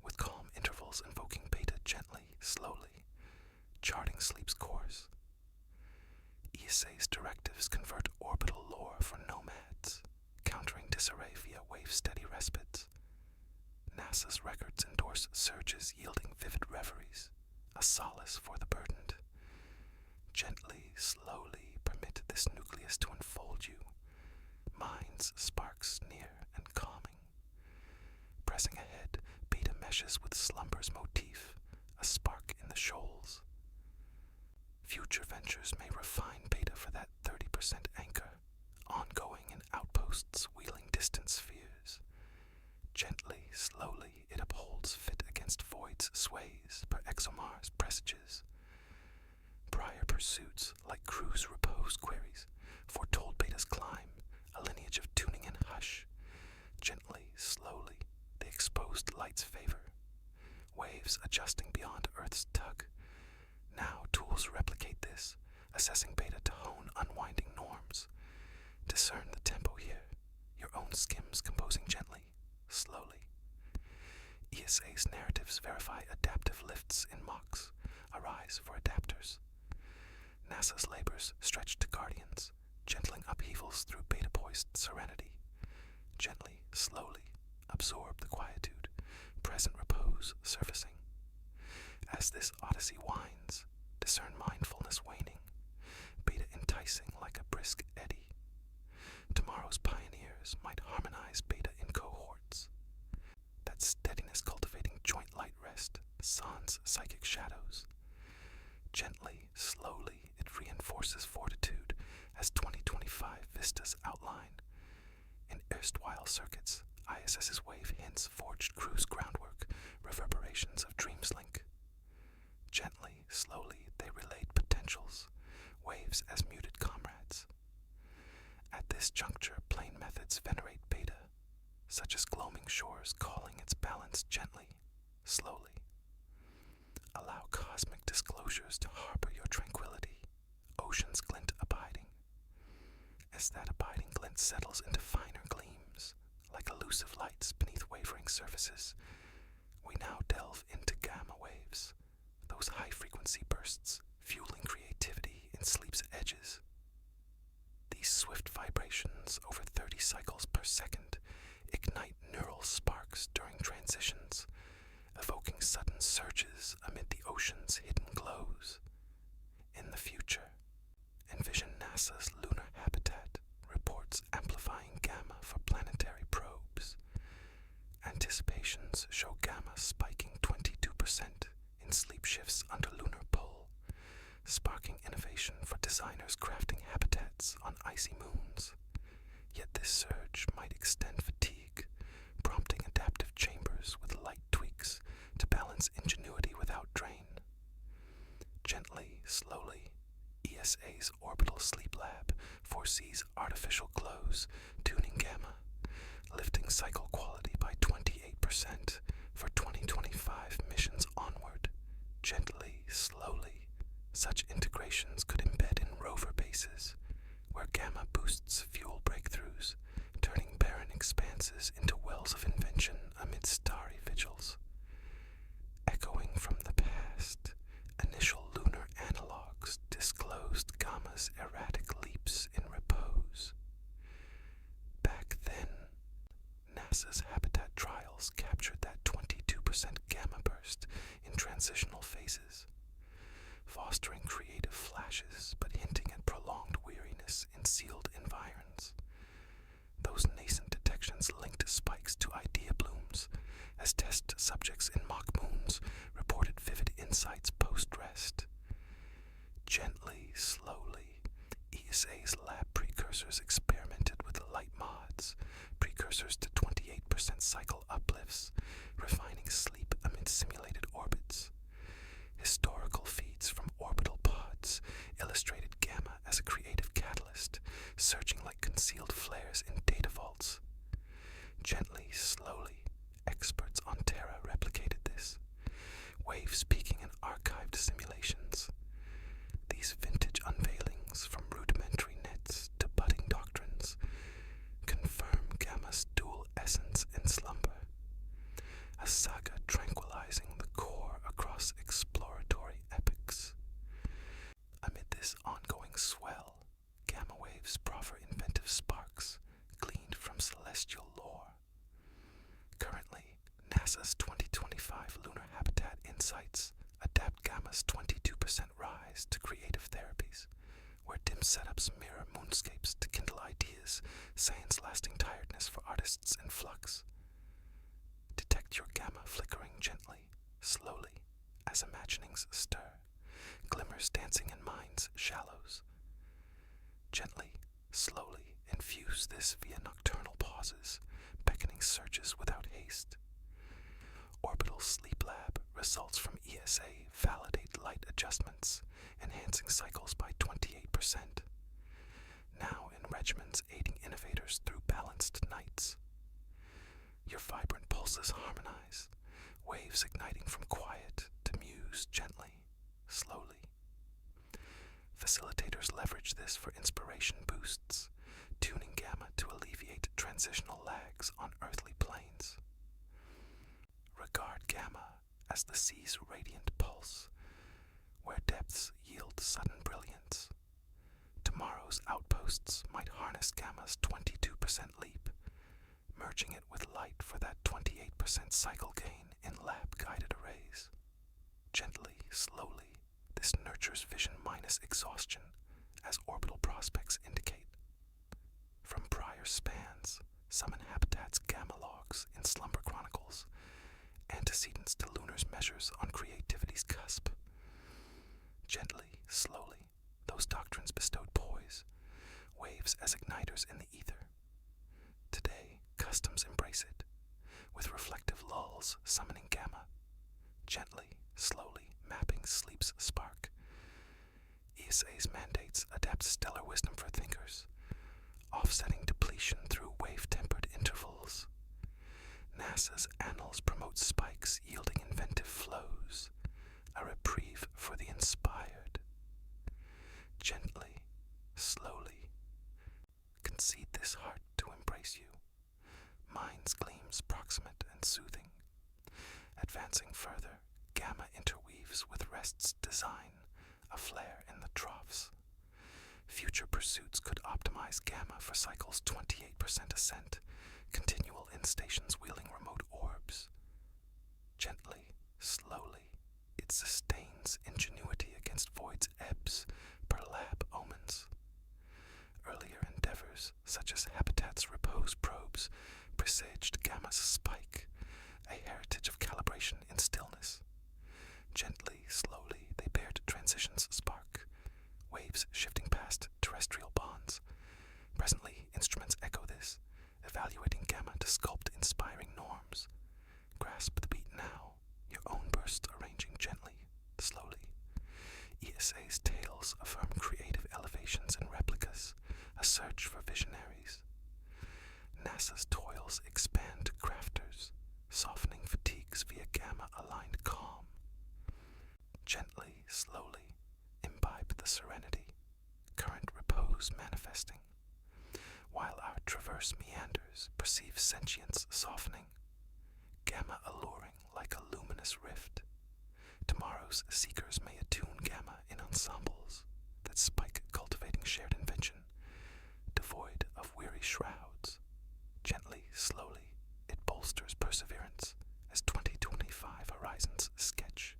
with calm intervals invoking beta gently, slowly, charting sleep's course. ESA's directives convert orbital lore for nomads, countering disarray via wave-steady respites. NASA's records endorse surges yielding vivid reveries, a solace for the burdened. Gently, slowly, permit this nucleus to enfold you, mind's sparks near and calming. Pressing ahead, beta meshes with slumber's motif, a spark in the shoals. Future ventures may refine beta for that 30% anchor, ongoing in outposts wheeling distant spheres. Gently, slowly, it upholds fit against void's sways per ExoMars presages. Prior pursuits, like cruise repose queries, foretold Beta's climb, a lineage of tuning and hush. Gently, slowly, the exposed light's favor. Waves adjusting beyond Earth's tug. Now tools replicate this, assessing Beta to hone unwinding norms. Discern the tempo here, your own skims composing gently, slowly. ESA's narratives verify adaptive lifts in mocks, arise for adapters. NASA's labors stretch to guardians, gentling upheavals through beta-poised serenity. Gently, slowly, absorb the quietude, present repose surfacing. As this odyssey winds, discern mindfulness waning, Beta enticing like a brisk eddy. Tomorrow's pioneers might harmonize Beta in cohorts. That steadiness cultivating joint light rest, sans psychic shadows. Gently, slowly, it reinforces fortitude as 2025 vistas outline. In erstwhile circuits, ISS's wave hints forged cruise groundwork, reverberations of dreams link. Gently, slowly, they relate potentials, waves as muted comrades. At this juncture, plane methods venerate Beta, such as gloaming shores calling its balance gently, slowly. Allow cosmic disclosures to harbor your tranquility, ocean's glint abiding. As that abiding glint settles into finer gleams, like elusive lights beneath wavering surfaces, we now delve into gamma waves, those high-frequency bursts fueling creativity in sleep's edges. These swift vibrations over 30 cycles per second ignite neural sparks during transitions, evoking sudden surges amid the ocean's hidden glows. In the future, envision NASA's lunar habitat reports amplifying gamma for planetary probes. Anticipations show gamma spiking 22% in sleep shifts under lunar pull, sparking innovation for designers crafting habitats on icy moons. Yet this surge might extend fatigue, prompting adaptive chambers with light tweaks to balance ingenuity without drain. Gently, slowly, ESA's orbital sleep lab foresees artificial glows, tuning gamma, lifting cycle quality by 28% for 2025 missions onward. Gently, slowly, such integrations could embed in rover bases, where gamma boosts fuel breakthroughs, turning barren expanses into wells of invention amid starry vigils. Echoing from the past, initial lunar analogs disclosed gamma's erratic leaps in repose. Back then, NASA's habitat trials captured that 22% gamma burst in transitional phases, fostering creative flashes but hinting at prolonged weariness in sealed environs. Those nascent detections linked spikes to idea blooms, as test subjects in mock moons reported vivid insights post-rest. Gently, slowly, ESA's lab precursors experimented with light mods, precursors to 28% cycle uplifts, refining sleep amid simulated orbits. Historical feeds from orbital pods illustrated gamma as a creative catalyst, surging like concealed flares in data vaults. Gently, slowly, experts on Terra replicated this, waves peaking in archived simulations. These vintage unveilings, from rudimentary nets to budding doctrines, confirm gamma's dual essence in slumber, a saga tranquilizing the core across exploratory epochs. Amid this ongoing swell, gamma waves proffer inventive sparks gleaned from celestial lore. Currently, NASA's 2025 Lunar Habitat Insights adapt gamma's 22% rise to creative therapies, where dim setups mirror moonscapes to kindle ideas, science-lasting tiredness for artists in flux. Detect your gamma flickering gently, slowly, as imaginings stir, glimmers dancing in mind's shallows. Gently, slowly, Infuse this via nocturnal pauses, beckoning surges without haste. Orbital Sleep Lab results from ESA validate light adjustments, enhancing cycles by 28%. Now in regimens aiding innovators through balanced nights. Your vibrant pulses harmonize, waves igniting from quiet to muse gently, slowly. Facilitators leverage this for inspiration boosts, tuning gamma to alleviate transitional lags on earthly planes. Regard gamma as the sea's radiant pulse, where depths yield sudden brilliance. Tomorrow's outposts might harness gamma's 22% leap, merging it with light for that 28% cycle gain in lab-guided arrays. Gently, slowly, this nurtures vision minus exhaustion, as orbital prospects indicate. From prior spans, summon habitats gamma logs in slumber chronicles, antecedents to lunar's measures on creativity's cusp. Gently, slowly, those doctrines bestowed poise, waves as igniters in the ether. Today, customs embrace it, with reflective lulls summoning gamma, gently, slowly mapping sleep's spark. ESA's mandates adapt stellar wisdom for thinkers, offsetting depletion through wave-tempered intervals. NASA's annals promote spikes yielding inventive flows, a reprieve for the inspired. Gently, slowly, concede this heart to embrace you. Mind's gleams proximate and soothing. Advancing further, gamma interweaves with rest's design, a flare in the troughs. Future pursuits could optimize gamma for cycles 28% ascent, continual instations wheeling remote orbs. Gently, slowly, it sustains ingenuity against void's ebbs per lab omens. Earlier endeavors, such as Habitat's repose probes, presaged gamma's spike, a heritage of calibration in stillness. Gently, slowly, they bared transition's spark, waves shifting past terrestrial bonds. Presently, instruments echo this, evaluating gamma to sculpt inspiring norms. Grasp the beat now, your own burst arranging gently, slowly. ESA's tales affirm creative elevations and replicas, a search for visionaries. NASA's toils expand crafters, softening fatigues via gamma-aligned calm. Gently, slowly, imbibe the serenity, current repose manifesting. While our traverse meanders, perceive sentience softening, gamma alluring like a luminous rift. Tomorrow's seekers may attune gamma in ensembles that spike cultivating shared invention, devoid of weary shrouds. Gently, slowly, it bolsters perseverance as 2025 horizons sketch.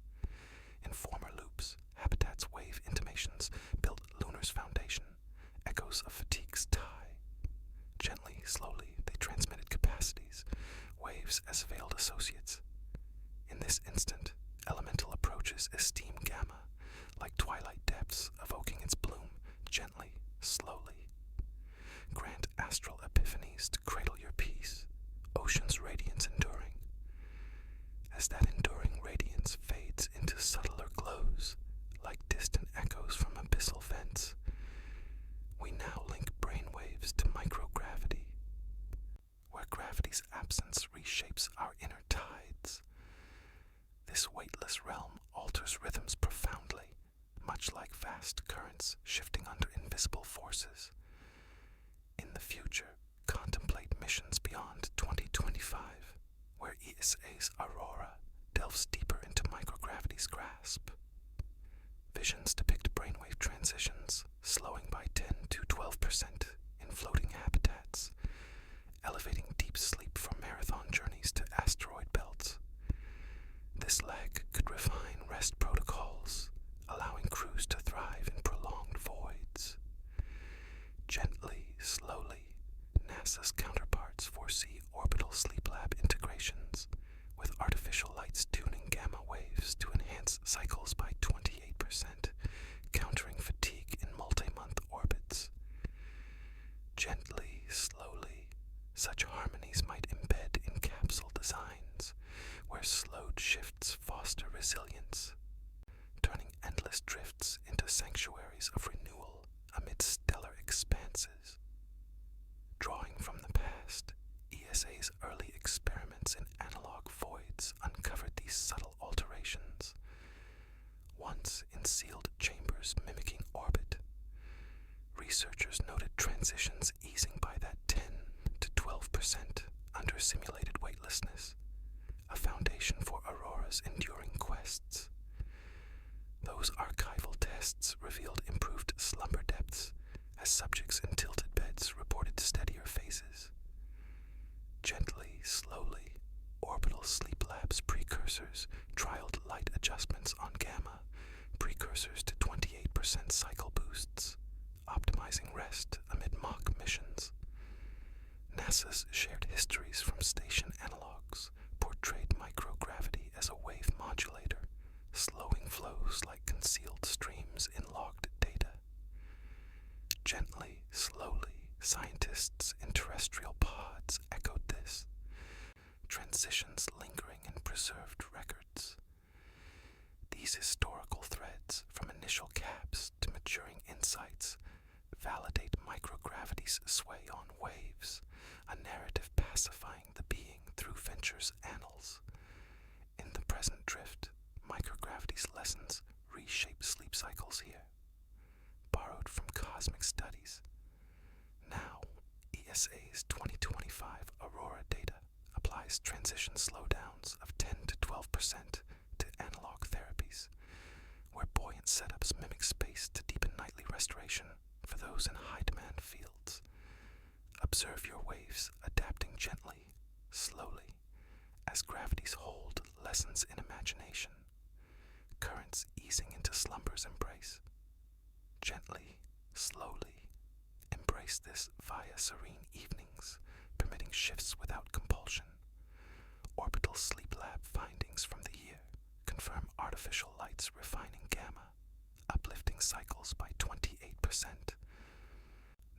In former loops, Habitat's wave intimations built lunar's foundation, echoes of fatigue's tie. Gently, slowly, they transmitted capacities, waves as veiled associates. In this instant, elemental approaches esteem gamma, like twilight depths evoking its bloom, gently, slowly. Grant astral epiphanies to cradle your peace, ocean's radiance enduring. As that enduring radiance fades into subtler glows, like distant echoes from abyssal vents, we now link brainwaves to microgravity, where gravity's absence reshapes our inner tides. This weightless realm alters rhythms profoundly, much like vast currents shifting under invisible forces. In the future, contemplate missions beyond 2025, where ESA's aurora delves deeper into microgravity's grasp. Visions depict brainwave transitions, slowing by 10 to 12% in floating habitats, elevating deep sleep from marathon journeys to asteroid belts. This lag could refine rest protocols, allowing crews to thrive in prolonged voids. Gently, slowly, NASA's counterparts foresee orbital sleep lab integrations, with artificial lights tuning gamma waves to enhance cycles by 28%, countering fatigue in multi-month orbits. Gently, Such harmonies might embed in capsule designs, where slowed shifts foster resilience, turning endless drifts into sanctuaries of renewal amid stellar expanses. Drawing from the past, ESA's early experiments in analog voids uncovered these subtle alterations. Once in sealed chambers mimicking orbit, researchers noted transitions easing by that 10 to 12% under simulated weightlessness, a foundation for Aurora's enduring quests. Those archival tests revealed improved slumber depths as subjects in tilted beds reported steadier phases. Gently, slowly, Orbital Sleep Lab's precursors trialed light adjustments on gamma, precursors to 28% cycle boosts, optimizing rest amid mock missions. NASA's shared histories from station analogs portrayed microgravity as a wave modulator, slowing flows like concealed streams in logged data. Gently, slowly, scientists in terrestrial pods echoed this, transitions lingering in preserved records. These historical threads, from initial caps to maturing insights, validate microgravity's sway on waves, a narrative pacifying the being through venture's annals. In the present drift, microgravity's lessons reshape sleep cycles here, borrowed from cosmic studies. Now, ESA's 2025 Aurora data applies transition slowdowns of 10 to 12% to analog therapies, where buoyant setups mimic space to deepen nightly restoration for those in high-demand fields. Observe your waves adapting gently, slowly, as gravity's hold lessens in imagination, currents easing into slumber's embrace. Gently, slowly, embrace this via serene evenings, permitting shifts without compulsion. Orbital Sleep Lab findings from the year confirm artificial lights refining gamma, uplifting cycles by 28%.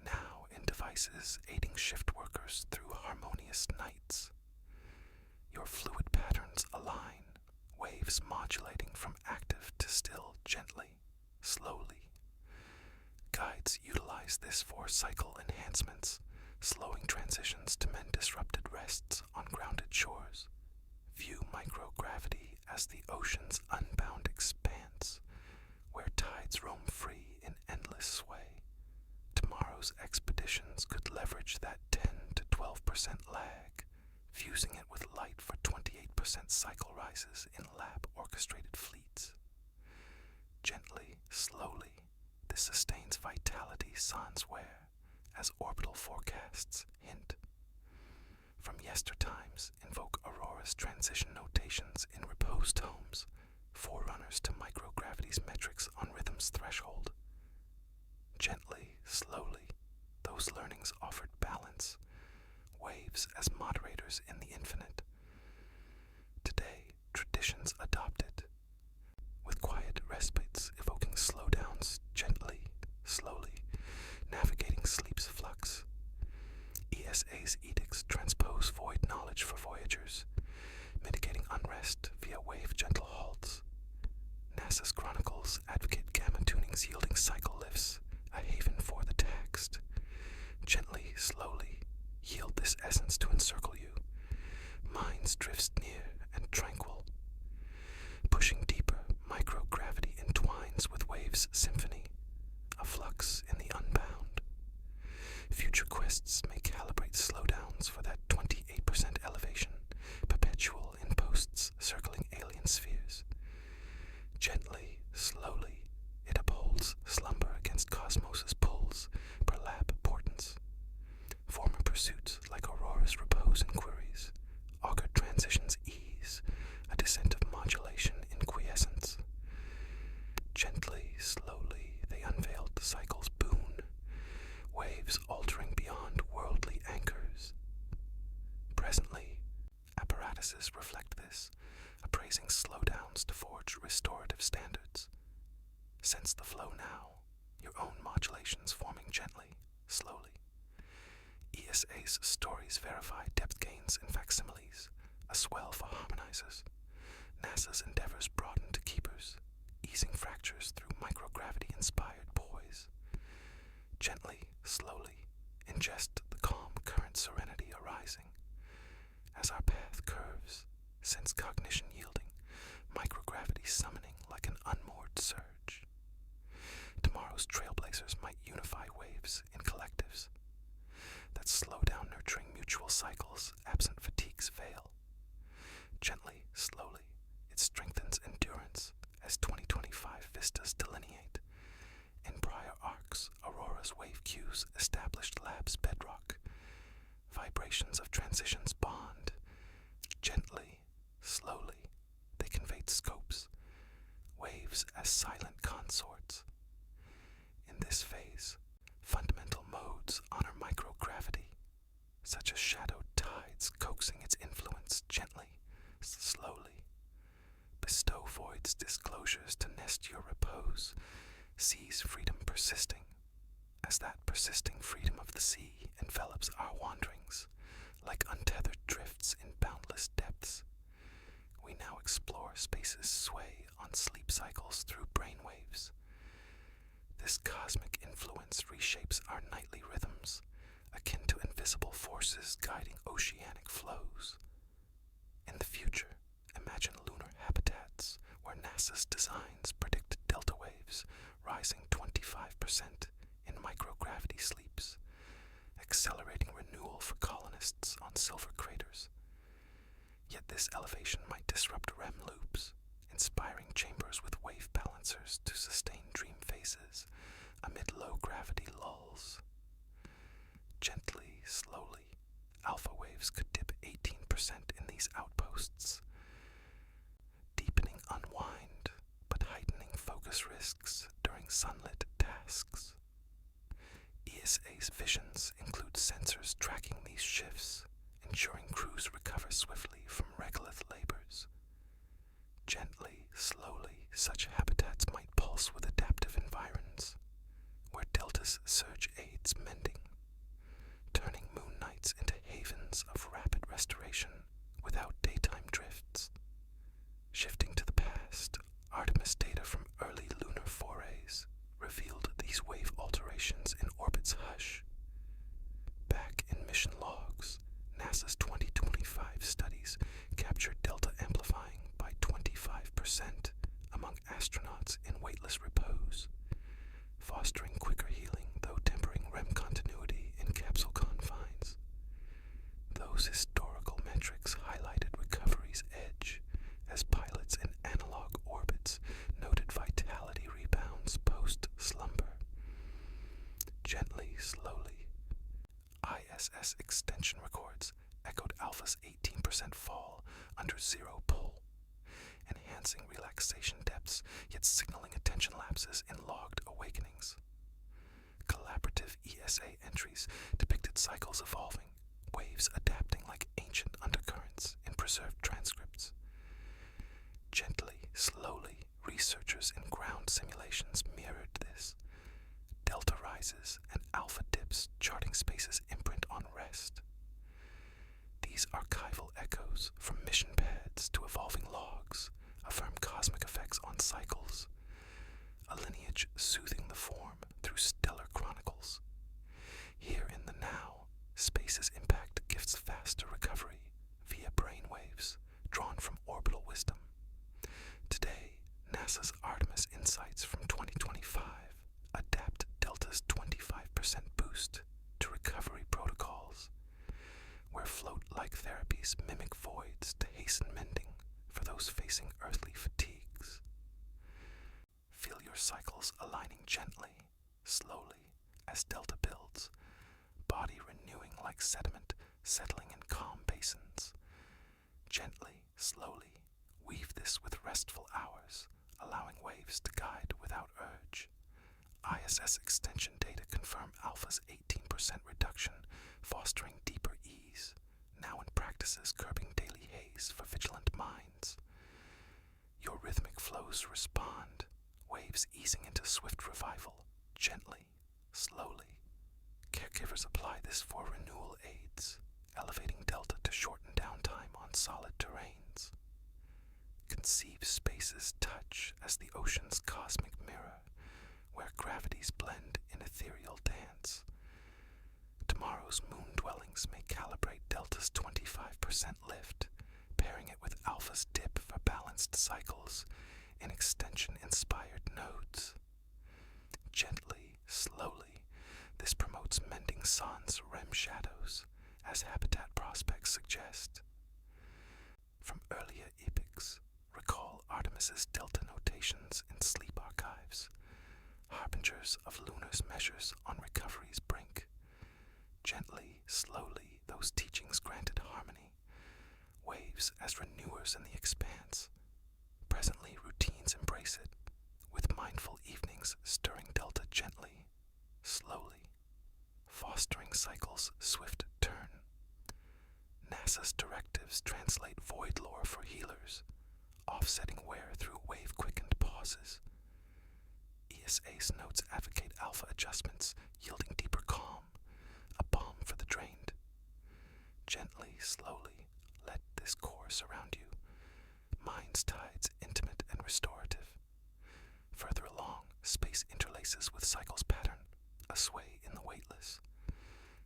Now in devices aiding shift workers through harmonious nights. Your fluid patterns align, waves modulating from active to still gently, slowly. Guides utilize this for cycle enhancements, slowing transitions to mend disrupted rests on grounded shores. View microgravity as the ocean's unbound expanse, where tides roam free in endless sway. Tomorrow's expeditions could leverage that 10 to 12% lag, fusing it with light for 28% cycle rises in lab-orchestrated fleets. Gently, slowly, this sustains vitality sans wear, as orbital forecasts hint. From yestertimes, invoke Aurora's transition notations in repose tomes, forerunners to microgravity's metrics on rhythm's threshold. Gently, slowly, those learnings offered balance, waves as moderators in the infinite. Today, traditions adopted, with quiet respites evoking slowdowns gently, slowly, navigating sleep's flux. ESA's edicts transpose void knowledge for voyagers, mitigating unrest via wave-gentle halts. NASA's chronicles advocate gamma tunings yielding cycle lifts, a haven for the taxed. Gently, slowly, yield this essence to encircle you. Minds drifts near and tranquil. Pushing deeper, microgravity entwines with waves' symphony, a flux in the unbound. Future quests may calibrate slowdowns for that 28% elevation, perpetual in posts circling alien spheres. Gently, slowly, it upholds slumber against cosmos's pulls per lab portents. Former pursuits like Aurora's repose inquiries augur transition's ease, a descent of modulation in quiescence. Gently, slowly, they unveiled the cycle's boon, waves altering beyond worldly anchors. Presently, apparatuses reflect this, appraising slowdowns to forge restorative standards. Sense the flow now, your own modulations forming gently, slowly. ESA's stories verify depth gains in facsimiles, a swell for harmonizers. NASA's endeavors broaden to keepers, easing fractures through microgravity-inspired poise. Gently, slowly, ingest the calm current serenity arising. As our path curves, sense cognition yielding, microgravity summoning like an unmoored surge. Tomorrow's trailblazers might unify waves in collectives that slow down nurturing mutual cycles, absent fatigue's veil. Gently, slowly, it strengthens endurance as 2025 vistas delineate. In prior arcs, Aurora's wave cues established lab's bedrock. Vibrations of transitions bond. Gently, slowly, they conveyed scopes, waves as silent consorts. In this phase, fundamental modes honor microgravity, such as shadowed tides coaxing its influence gently, slowly. Bestow void's disclosures to nest your repose, sea's freedom persisting, as that persisting freedom of the sea envelops our wanderings, like untethered drifts in boundless depths. We now explore space's sway on sleep cycles through brainwaves. This cosmic influence reshapes our nightly rhythms, akin to invisible forces guiding oceanic flows. In the future, imagine lunar habitats where NASA's designs predict delta waves rising 25% in microgravity sleeps, accelerating renewal for colonists on silver craters. Yet this elevation might disrupt REM loops, inspiring chambers with wave balancers to sustain dream phases amid low-gravity lulls. Gently, slowly, alpha waves could dip 18% in these outposts, deepening unwind, but heightening focus risks during sunlit tasks. ESA's visions include sensors tracking these shifts, ensuring crews recover swiftly from regolith labors. Gently, slowly, such habitats might pulse with adaptive environs, where deltas surge aids mending, turning moon nights into havens of rapid restoration without daytime drifts. Shifting to the past, Artemis data from early lunar forays revealed these wave alterations in orbit's hush. Back in mission logs, NASA's 2025 studies captured delta amplifying by 25% among astronauts in weightless repose, fostering quicker healing though tempering REM continuity in capsule confines. Those historical metrics highlighted recovery's edge as pilots in analog orbits noted vitality rebounds post-slumber. Gently, slowly, ISS extension records echoed Alpha's 18% fall under zero pull, enhancing relaxation depths yet signaling attention lapses in logged awakenings. Collaborative ESA entries depicted cycles evolving, waves adapting like ancient undercurrents in preserved transcripts. Gently, slowly, researchers in ground simulations mirrored this. Delta rises and alpha dips charting space's imprint on rest. These archival echoes, from mission pads to evolving logs, affirm cosmic effects on cycles, a lineage soothing the form through stellar chronicles. Here in the now, space's impact gifts faster recovery via brainwaves drawn from orbital wisdom. Today, NASA's Artemis insights from 2025 adapt Delta's 25% boost to recovery protocols, where float-like therapies mimic voids to hasten mending for those facing earthly fatigues. Feel your cycles aligning gently, slowly, as Delta builds, body renewing like sediment settling in calm basins. Gently, slowly, weave this with restful hours, allowing waves to guide without urge. ISS extension data confirm Alpha's 18% reduction, fostering deeper ease, now in practices curbing daily haze for vigilant minds. Your rhythmic flows respond, waves easing into swift revival, gently, slowly, Caregivers apply this for renewal aids, elevating delta to shorten downtime on solid terrains. Conceive space's touch as the ocean's cosmic mirror, where gravities blend in ethereal dance. Tomorrow's moon dwellings may calibrate delta's 25% lift, pairing it with alpha's dip for balanced cycles in extension-inspired nodes. Gently, slowly, this promotes mending sans REM shadows, as habitat prospects suggest. From earlier epochs, recall Artemis's delta notations in sleep archives, harbingers of lunar's measures on recovery's brink. Gently, slowly, those teachings granted harmony, waves as renewers in the expanse. Presently, routines embrace it, with mindful evenings stirring delta gently, slowly, fostering cycles' swift turn. NASA's directives translate void lore for healers, offsetting wear through wave-quickened pauses. ESA's notes advocate alpha adjustments, yielding deeper calm, a balm for the drained. Gently, slowly, let this core surround you, mind's tides intimate and restorative. Further along, space interlaces with cycle's pattern, a sway in the weightless.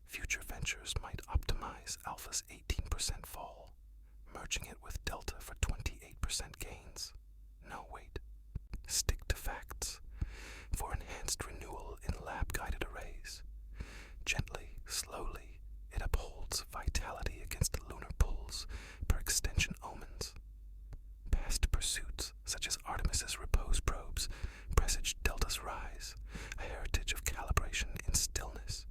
Future ventures might optimize alpha's 18% fall, merging it with delta for 28% gains. No, wait. Stick to facts for enhanced renewal in lab-guided arrays. Gently, slowly, it upholds vitality against lunar pulls per extension omens. Past pursuits, such as Artemis's repose probes, presaged delta's rise, a heritage of calibration in stillness.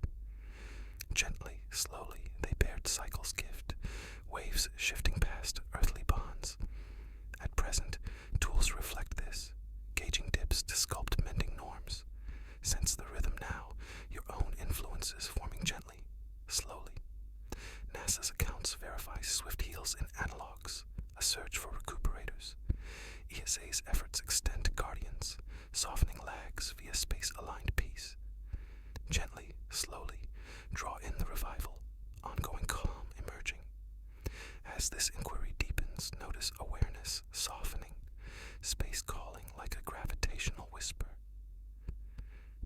Gently, slowly, they bared cycle's gift, waves shifting past earthly bonds. At present, tools reflect this, gauging dips to sculpt mending norms. Sense the rhythm now, your own influences forming gently, slowly. NASA's accounts verify swift heals in analogs, a search for recuperators. ESA's efforts extend to guardians, softening lags via space-aligned peace. Gently, slowly, draw in the revival, ongoing calm emerging. As this inquiry deepens, notice awareness softening, space calling like a gravitational whisper.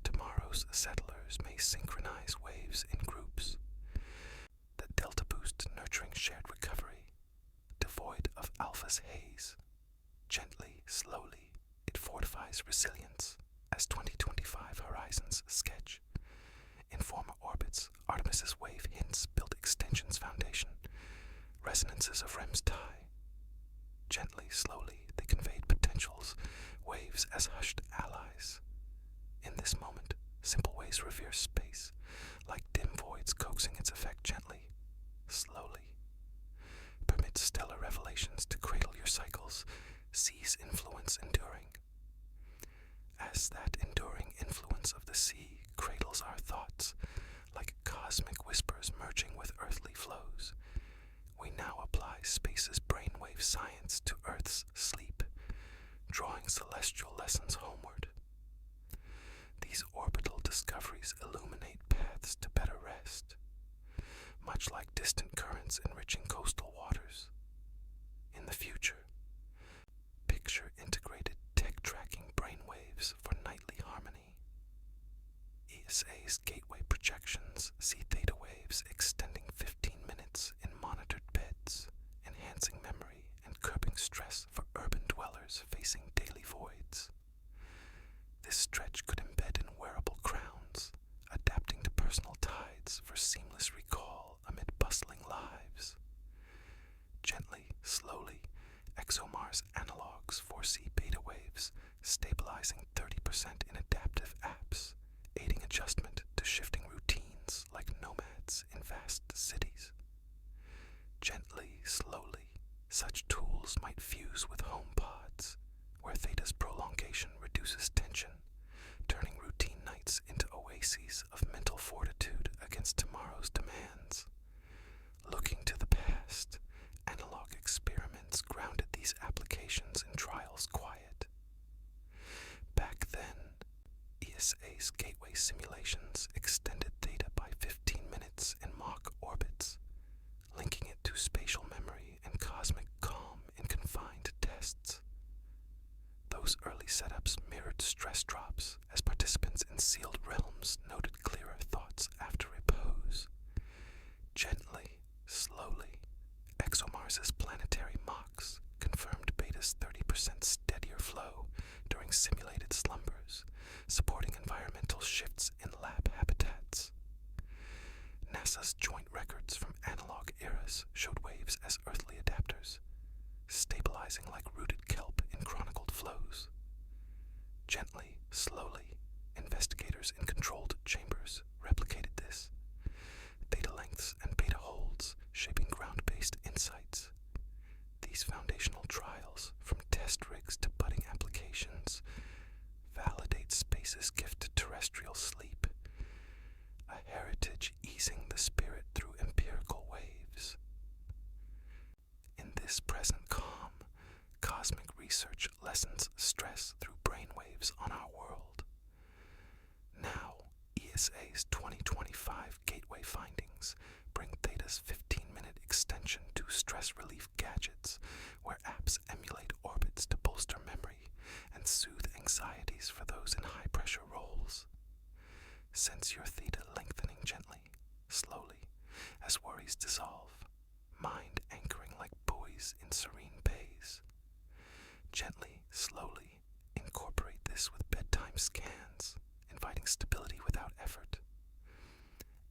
Tomorrow's settlers may synchronize waves in groups. The delta boost nurturing shared recovery, devoid of alpha's haze. Gently, slowly, it fortifies resilience as 2025 horizons sketch. In former orbits, Artemis's wave hints built extension's foundation, resonances of REM's tie. Gently, slowly, they conveyed potentials, waves as hushed allies. In this moment, simple ways revere space, like dim voids coaxing its effect gently, slowly. Permit stellar revelations to cradle your cycles, seize influence enduring. As that enduring influence of the sea cradles our thoughts, like cosmic whispers merging with earthly flows, we now apply space's brainwave science to Earth's sleep, drawing celestial lessons homeward. These orbital discoveries illuminate paths to better rest, much like distant currents enriching coastal waters. In the future, picture integrated tech-tracking brainwaves for nightly harmony. ESA's gateway projections see theta waves extending 15 minutes in monitored beds, enhancing memory and curbing stress for urban dwellers facing daily voids. This stretch could embed in wearable crowns, adapting to personal tides for seamless recall amid bustling lives. Gently, slowly, ExoMars analogs foresee beta waves, stabilizing 30% in adaptive apps, aiding adjustment to shifting routines like nomads in vast cities. Gently, slowly, such tools might fuse with home pods, where theta's prolongation reduces tension, turning routine nights into oases of mental fortitude against tomorrow's demands. Looking to the past, analog experiments grounded these applications in trials quiet. Back then, ESA's gateway simulations extended theta by Mars showed waves as earthly adapters, stabilizing like rooted kelp in chronicled flows. Gently, slowly, investigators in controlled chambers replicated this. Theta lengths and beta holds shaping ground-based insights. These foundational trials, from test rigs to budding applications, validate space's gift to terrestrial sleep, a heritage easing the spirit through empirical waves. In this present calm, cosmic research lessens stress through brainwaves on our world. Now, ESA's 2025 Gateway findings bring Theta's 15-minute extension to stress relief gadgets, where apps emulate orbits to bolster memory and soothe anxieties for those in high-pressure roles. Sense your theta lengthening gently, slowly, as worries dissolve, mind anchoring like buoys in serene bays. Gently, slowly, incorporate this with bedtime scans, inviting stability without effort.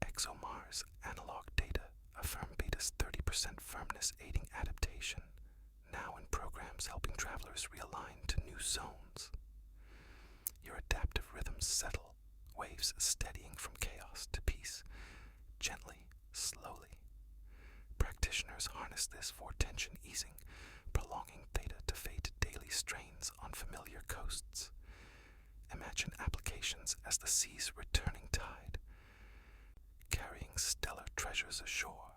ExoMars analog data affirm beta's 30% firmness aiding adaptation, now in programs helping travelers realign to new zones. Your adaptive rhythms settle, waves steadying from chaos to peace, gently, slowly. Practitioners harness this for tension easing, prolonging theta to fade daily strains on familiar coasts. Imagine applications as the sea's returning tide, carrying stellar treasures ashore.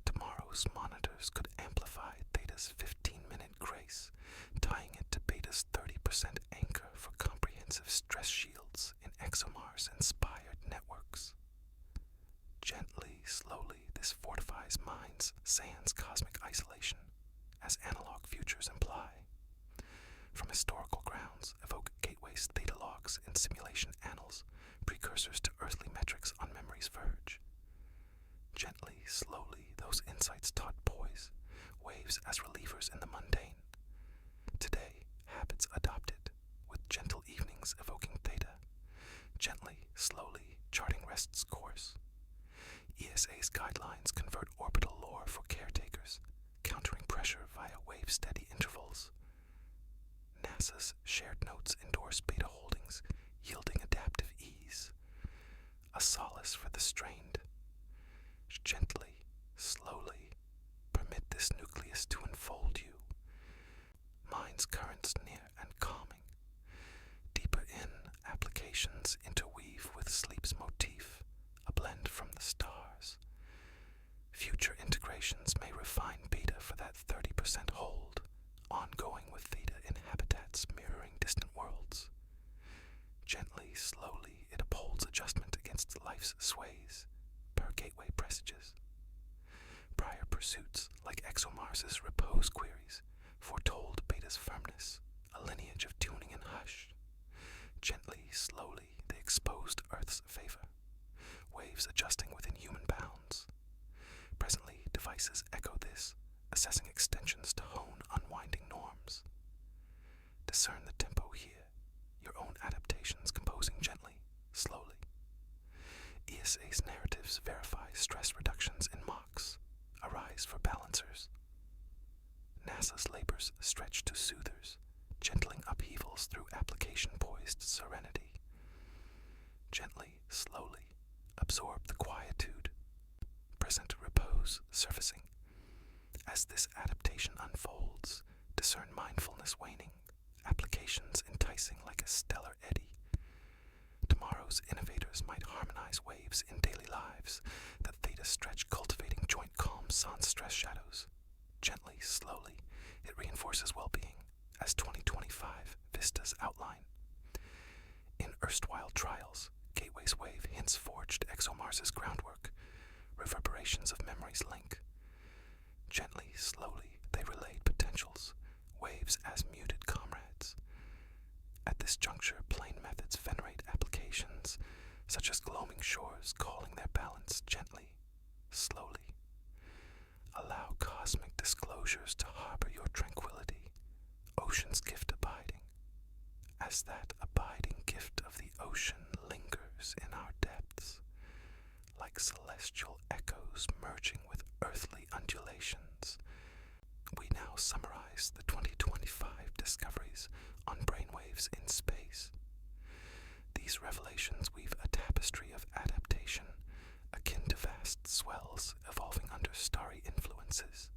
Tomorrow's monitors could amplify theta's 15-minute grace, tying it to beta's 30% anchor for comprehensive stress shields in ExoMars-inspired networks. Gently, slowly, this fortifies minds sans cosmic isolation, as analog futures imply. From historical grounds, evoke Gateway's theta logs in simulation annals, precursors to earthly metrics on memory's verge. Gently, slowly, those insights taught poise, waves as relievers in the mundane. Today, habits adopted, with gentle evenings evoking theta. Gently, slowly, charting rest's course. ESA's guidelines convert orbital lore for caretakers, countering pressure via wave-steady intervals. NASA's shared notes endorse beta holdings, yielding adaptive ease. A solace for the strained. Gently, slowly, permit this nucleus to enfold you. Mind's currents near and calming. Deeper in, applications interweave with sleep's motif, a blend from the stars. Future integrations may refine beta for that 30% hold, ongoing with theta in habitats mirroring distant worlds. Gently, slowly, it upholds adjustment against life's sways, per Gateway presages. Prior pursuits, like ExoMars's repose queries, foretold beta's firmness, a lineage of tuning and hush. Gently, slowly, they exposed Earth's favor, waves adjusting within human bounds. Presently, devices echo this, assessing extensions to hone unwinding norms. Discern the tempo here, your own adaptations composing gently, slowly. ESA's narratives verify stress reductions in mocks, arise for balancers. NASA's labors stretch to soothers, gentling upheavals through application-poised serenity. Gently, slowly, absorb the quietude. Present repose surfacing. As this adaptation unfolds, discern mindfulness waning, applications enticing like a stellar eddy. Tomorrow's innovators might harmonize waves in daily lives, that theta stretch cultivating joint calm sans stress shadows. Gently, slowly, it reinforces well-being, as 2025 vistas outline. In erstwhile trials, Gateway's wave hints forged ExoMars's groundwork, reverberations of memory's link. Gently, slowly, they relayed potentials, waves as muted comrades. At this juncture, plain methods venerate applications, such as gloaming shores calling their balance gently, slowly. Allow cosmic disclosures to harbor your tranquility, ocean's gift abiding, as that abiding gift of the ocean lingers in our depths, like celestial echoes merging with earthly undulations. We now summarize the 2025 discoveries on brainwaves in space. These revelations weave a tapestry of adaptation akin to vast swells evolving under starry influences.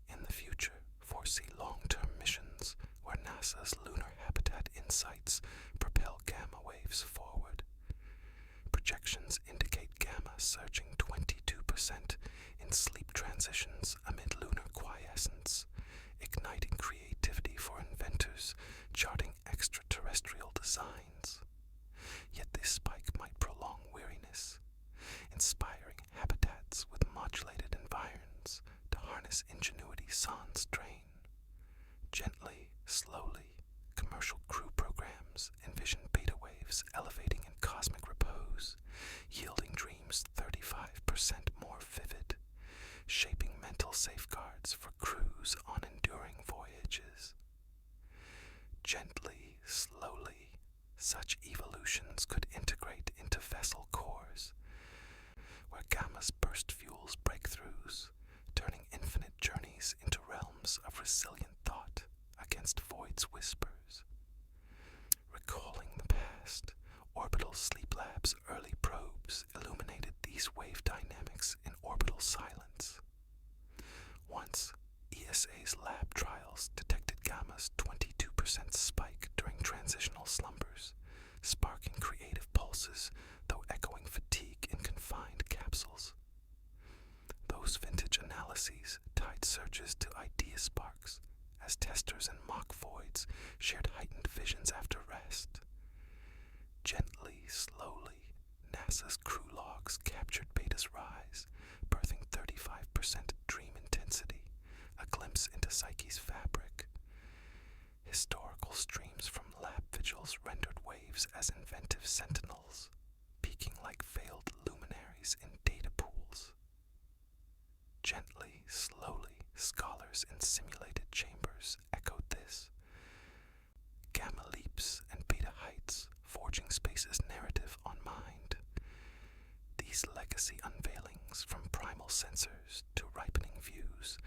In the future, foresee long-term missions where NASA's lunar habitat insights propel gamma waves forward. Projections indicate gamma surging 22% in sleep transitions amid lunar quiescence, igniting creativity for inventors charting extraterrestrial designs. Yet this spike might prolong weariness, inspiring habitats with modulated environs to harness ingenuity sans strain. Gently, slowly, commercial crew programs envision beta waves elevating in cosmic repose, yielding dreams 35% more vivid, shaping mental safeguards for crews on enduring voyages. Gently, slowly, such evolutions could integrate into vessel cores, where gamma's burst fuels breakthroughs, turning infinite journeys into realms of resilient thought against void's whispers. Recalling the past, Orbital Sleep Lab's early probes illuminated these wave dynamics in orbital silence. Once, ESA's lab trials detected gamma's 22% spike during transitional slumbers, sparking creative pulses, though echoing fatigue in confined capsules. Those vintage analyses tied searches to idea sparks, as testers in mock voids shared heightened visions after rest. Gently, slowly, NASA's crew logs captured Beta's rise, birthing 35% dream intensity, a glimpse into Psyche's fabric. Historical streams from lab vigils rendered waves as inventive sentinels, peeking like veiled luminaries in data pools. Gently, slowly, scholars in simulated chambers echoed this. Gamma leaps and beta heights, forging space's narrative on mind. These legacy unveilings, from primal sensors to ripening views,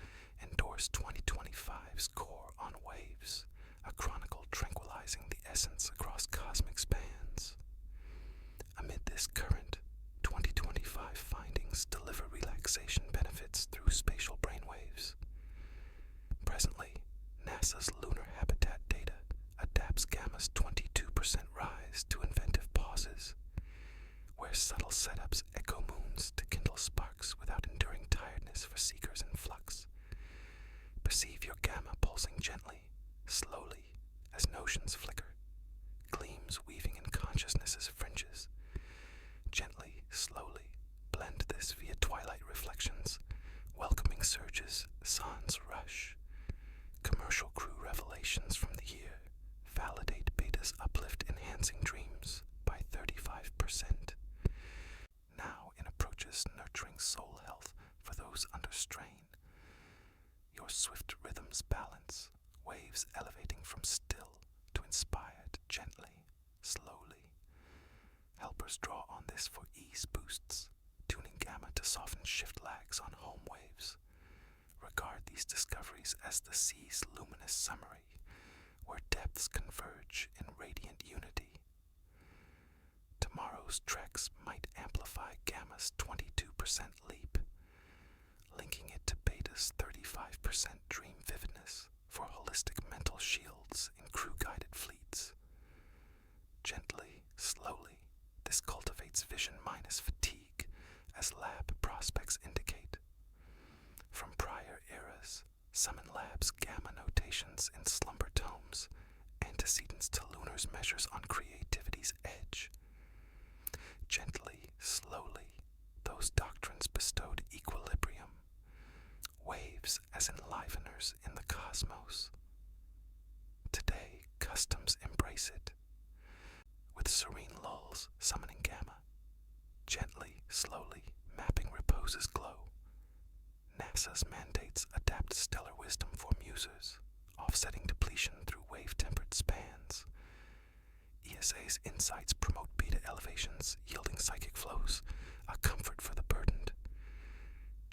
endorse 2025's core on waves, a chronicle tranquilizing the essence across cosmic spans. Amid this current, 2025 findings deliver relaxation benefits through spatial brainwaves. Presently, NASA's lunar habitat data adapts gamma's 22% rise to inventive pauses, where subtle setups echo moons to kindle sparks without enduring tiredness for seekers in flux. Perceive your gamma pulsing gently, slowly, as notions flicker, gleams weaving in consciousness's fringes. Gently, slowly, blend this via twilight reflections, welcoming surges sans rush. Commercial crew revelations from the year validate Beta's uplift-enhancing dreams by 35%. Now in approaches nurturing soul health for those under strain. Your swift rhythms balance, waves elevating from still to inspired gently, slowly. Helpers draw on this for ease boosts, tuning gamma to soften shift lags on home waves. Regard these discoveries as the sea's luminous summary, where depths converge in radiant unity. Tomorrow's treks might amplify gamma's 22% leap, linking it to beta's 35% dream vividness for holistic mental shields in crew-guided fleets. Gently, slowly, this cultivates vision minus fatigue, as lab prospects indicate. From prior eras, summon labs gamma notations in slumber tomes, antecedents to lunar's measures on creativity's edge. Gently, slowly, those doctrines bestowed equilibrium, waves as enliveners in the cosmos. Today, customs embrace it, with serene lulls summoning gamma, gently, slowly, mapping repose's glow. NASA's mandates adapt stellar wisdom for musers, offsetting depletion through wave-tempered spans. ESA's insights promote beta elevations, yielding psychic flows, a comfort for the burdened.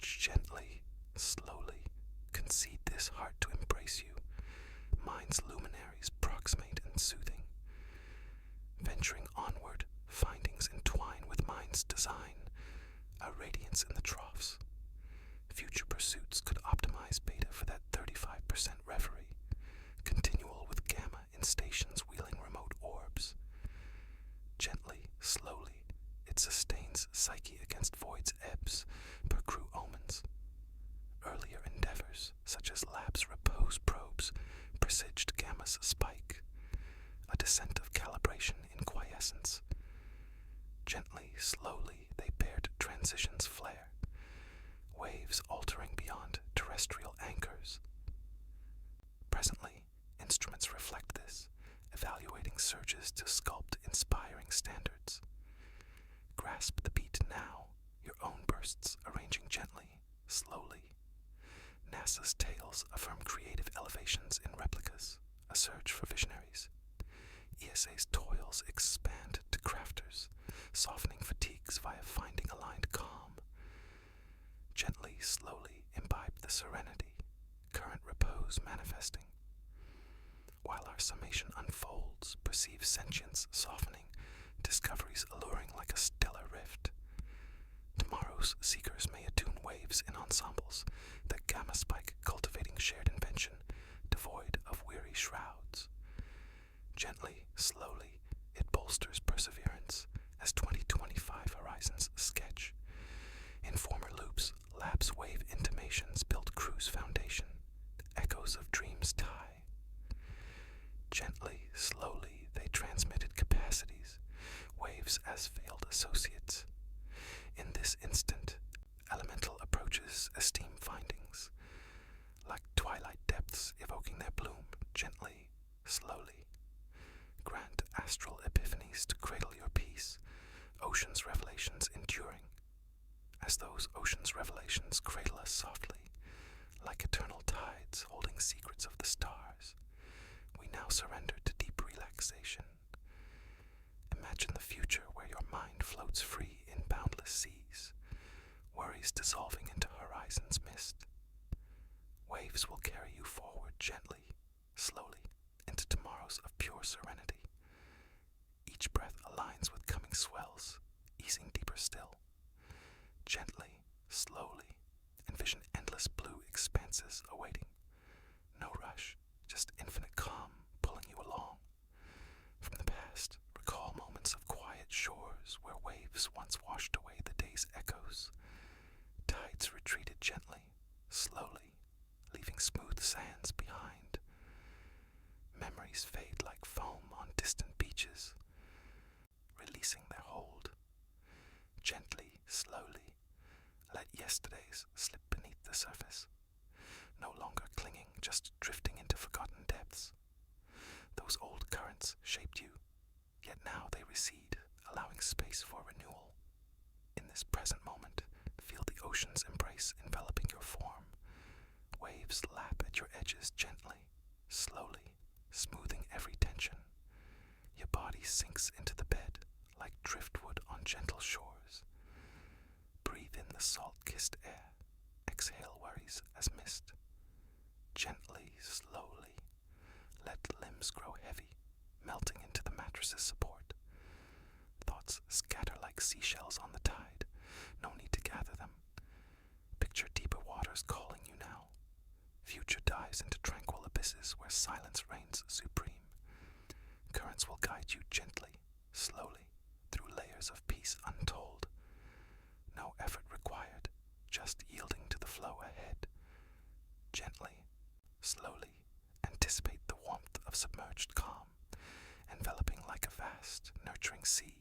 Gently, slowly, concede this heart to embrace you. Mind's luminaries proximate and soothing. Venturing onward, findings entwine with mind's design, a radiance in the troughs. Future pursuits could optimize beta for that 35% reverie, continual with gamma in stations wheeling remote orbs. Gently, slowly, it sustains psyche against void's ebbs per crew omens. Earlier endeavors, such as lab's repose probes, presaged gamma's spike, a descent of calibration in quiescence. Gently, slowly, they bared transitions flare, waves altering beyond terrestrial anchors. Presently, instruments reflect this, evaluating surges to sculpt inspiring standards. Grasp the beat now, your own bursts arranging gently, slowly. NASA's tales affirm creative elevations in replicas, a surge for visionaries. ESA's toils expand to crafters, softening fatigues via finding aligned calm. Gently, slowly imbibe the serenity, current repose manifesting. While our summation unfolds, perceive sentience softening, discoveries alluring like a stellar rift. Tomorrow's seekers may attune waves in ensembles, the gamma spike cultivating shared invention, devoid of weary shrouds. Gently, slowly, it bolsters perseverance as 2025 horizons sketch. In former loops, lab's wave intimations build crew's foundation, echoes of dreams tie. Gently, slowly, they transmitted capacities, waves as veiled associates. In this instant, elemental approaches esteem findings, like twilight depths evoking their bloom, gently, slowly. Grant astral epiphanies to cradle your peace, ocean's revelations enduring. As those ocean's revelations cradle us softly, like eternal tides holding secrets of the stars, we now surrender to deep relaxation. Imagine the future where your mind floats free in boundless seas, worries dissolving into horizon's mist. Waves will carry you forward gently, slowly, into tomorrows of pure serenity. Each breath aligns with coming swells, easing deeper still. Gently, slowly, envision endless blue expanses awaiting. No rush, just infinite calm pulling you along. From the past, recall moments of quiet shores where waves once washed away the day's echoes. Tides retreated gently, slowly, leaving smooth sands behind. Memories fade like foam on distant beaches, releasing their hold. Gently, slowly, let yesterdays slip beneath the surface, no longer clinging, just drifting into forgotten depths. Those old currents shaped you, yet now they recede, allowing space for renewal. In this present moment, feel the ocean's embrace enveloping your form. Waves lap at your edges gently, slowly, smoothing every tension. Your body sinks into the bed like driftwood on gentle shores. Breathe in the salt-kissed air, exhale worries as mist. Gently, slowly, let limbs grow heavy, melting into the mattress's support. Thoughts scatter like seashells on the tide, no need to gather them. Picture deeper waters calling you now. Future dives into tranquil abysses where silence reigns supreme. Currents will guide you gently, slowly, through layers of peace untold. No effort required, just yielding to the flow ahead. Gently, slowly, anticipate the warmth of submerged calm, enveloping like a vast, nurturing sea.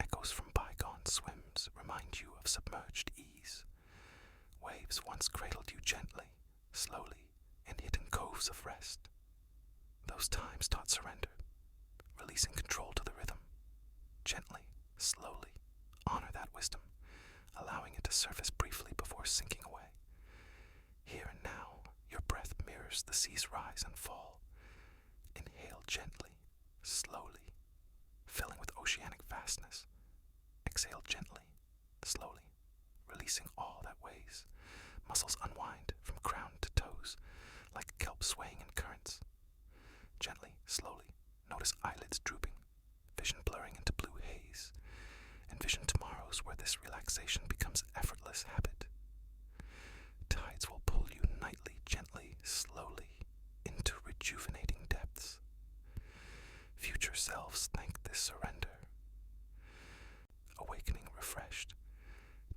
Echoes from bygone swims remind you of submerged ease. Waves once cradled you gently, slowly, in hidden coves of rest. Those times taught surrender, releasing control to the rhythm. Gently, slowly, honor that wisdom, allowing it to surface briefly before sinking away. Here and now, your breath mirrors the sea's rise and fall. Inhale gently, slowly, filling with oceanic vastness. Exhale gently, slowly, releasing all that weighs. Muscles unwind from crown to toes, like kelp swaying in currents. Gently, slowly, notice eyelids drooping, vision blurring into blue haze. Envision tomorrows where this relaxation becomes effortless habit. Tides will pull you nightly, gently, slowly, into rejuvenating depths. Future selves thank this surrender. Awakening refreshed,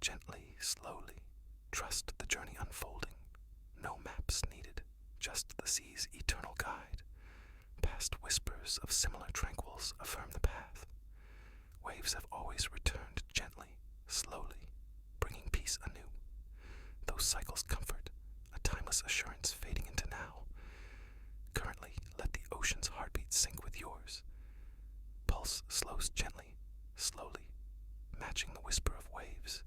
gently, slowly, trust the journey unfolding. No maps needed, just the sea's eternal guide. Past whispers of similar tranquils affirm the path. Waves have always returned gently, slowly, bringing peace anew. Those cycles comfort, a timeless assurance fading into now. Currently, let the ocean's heartbeat sync with yours. Pulse slows gently, slowly, matching the whisper of waves.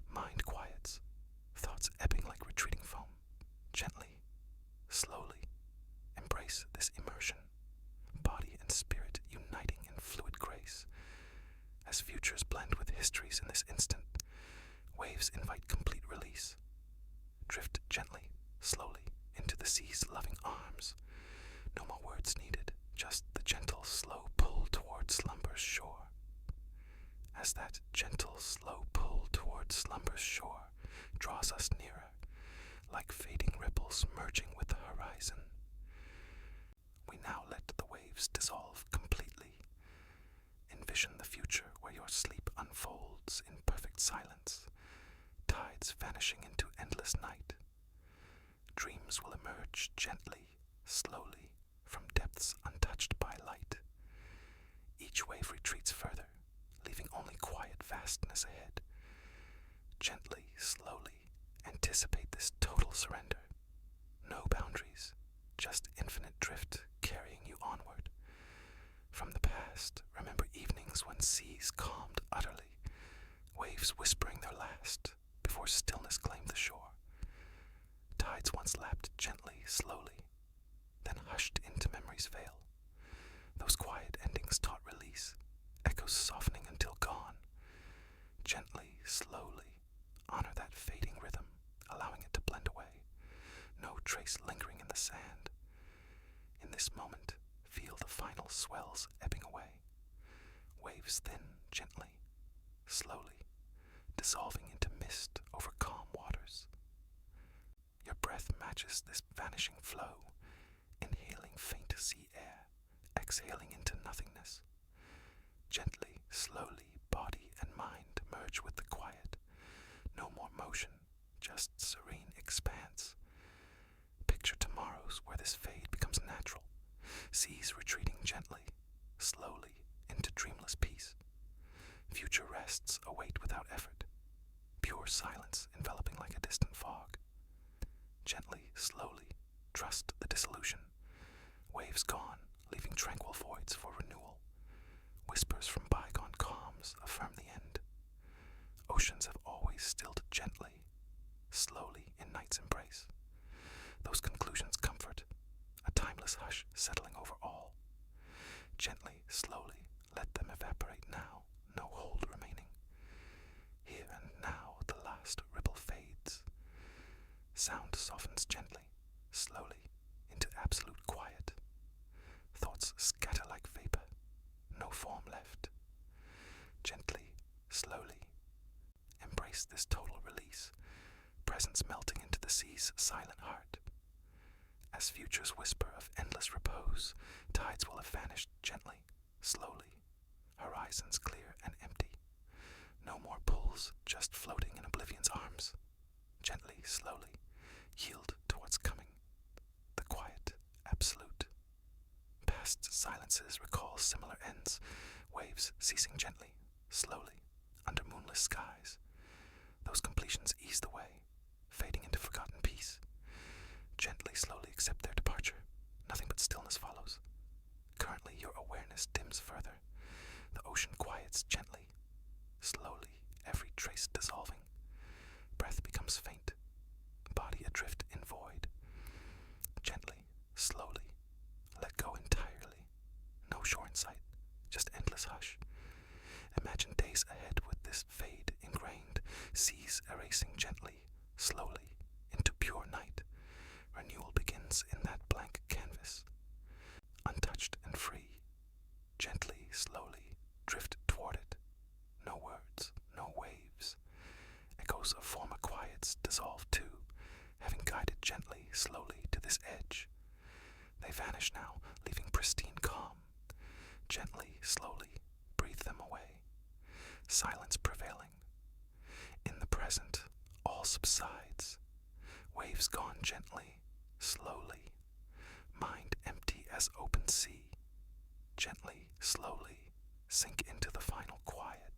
Mind quiets, thoughts ebbing like retreating foam. Gently, slowly, embrace this immersion, body and spirit uniting in fluid grace. As futures blend with histories in this instant, waves invite complete release. Drift gently, slowly, into the sea's loving arms. No more words needed, just the gentle, slow pull toward slumber's shore. As that gentle, slow pull toward slumber's shore draws us nearer, like fading ripples merging with the horizon, we now let the waves dissolve completely. Envision the future where your sleep unfolds in perfect silence, tides vanishing into endless night. Dreams will emerge gently, slowly, from depths untouched by light. Each wave retreats further, leaving only quiet vastness ahead. Gently, slowly, anticipate this total surrender. No boundaries, just infinite drift carrying you onward. From the past, remember evenings when seas calmed utterly, waves whispering their last before stillness claimed the shore. Tides once lapped gently, slowly, then hushed into memory's veil. Those quiet endings taught release, echoes softening until gone. Gently, slowly, honor that fading rhythm, allowing it to blend away. No trace lingering in the sand. In this moment, feel the final swells ebbing away. Waves thin gently, slowly, dissolving into mist over calm waters. Your breath matches this vanishing flow, inhaling faint sea air, exhaling into nothingness. Gently, slowly, body and mind merge with the quiet. No more motion, just serene expanse. Picture tomorrows where this fade becomes natural, seas retreating gently, slowly, into dreamless peace. Future rests await without effort, pure silence enveloping like a distant fog. Gently, slowly, trust the dissolution. Waves gone, leaving tranquil voids for renewal. Whispers from bygone calms affirm the end. Oceans have always stilled gently, slowly in night's embrace. Those conclusions comfort, a timeless hush settling over all. Gently, slowly, let them evaporate now, no hold remaining. Here and now the last ripple fades. Sound softens gently, slowly, into absolute quiet. Thoughts scatter like vapor, no form left. Gently, slowly, embrace this total release, presence melting into the sea's silent heart. As futures whisper of endless repose, tides will have vanished gently, slowly, horizons clear and empty. No more pulls, just floating in oblivion's arms. Gently, slowly, yield to what's coming. The quiet, absolute. Past silences recall similar ends, waves ceasing gently, slowly, under moonless skies. Those completions ease the way, fading into forgotten peace. Gently, slowly accept their departure. Nothing but stillness follows. Currently, your awareness dims further. The ocean quiets gently, slowly, every trace dissolving. Breath becomes faint, body adrift in void. Gently, slowly, let go entirely. No shore in sight, just endless hush. Imagine days ahead with this fade ingrained, seas presence in that blank canvas. Untouched and free, gently, slowly, drift toward it. No words, no waves. Echoes of former quiets dissolve too, having guided gently, slowly to this edge. They vanish now, leaving pristine calm. Gently, slowly, breathe them away. Silence prevailing. In the present, all subsides. Waves gone gently, slowly. Mind empty as open sea. Gently, slowly, sink into the final quiet.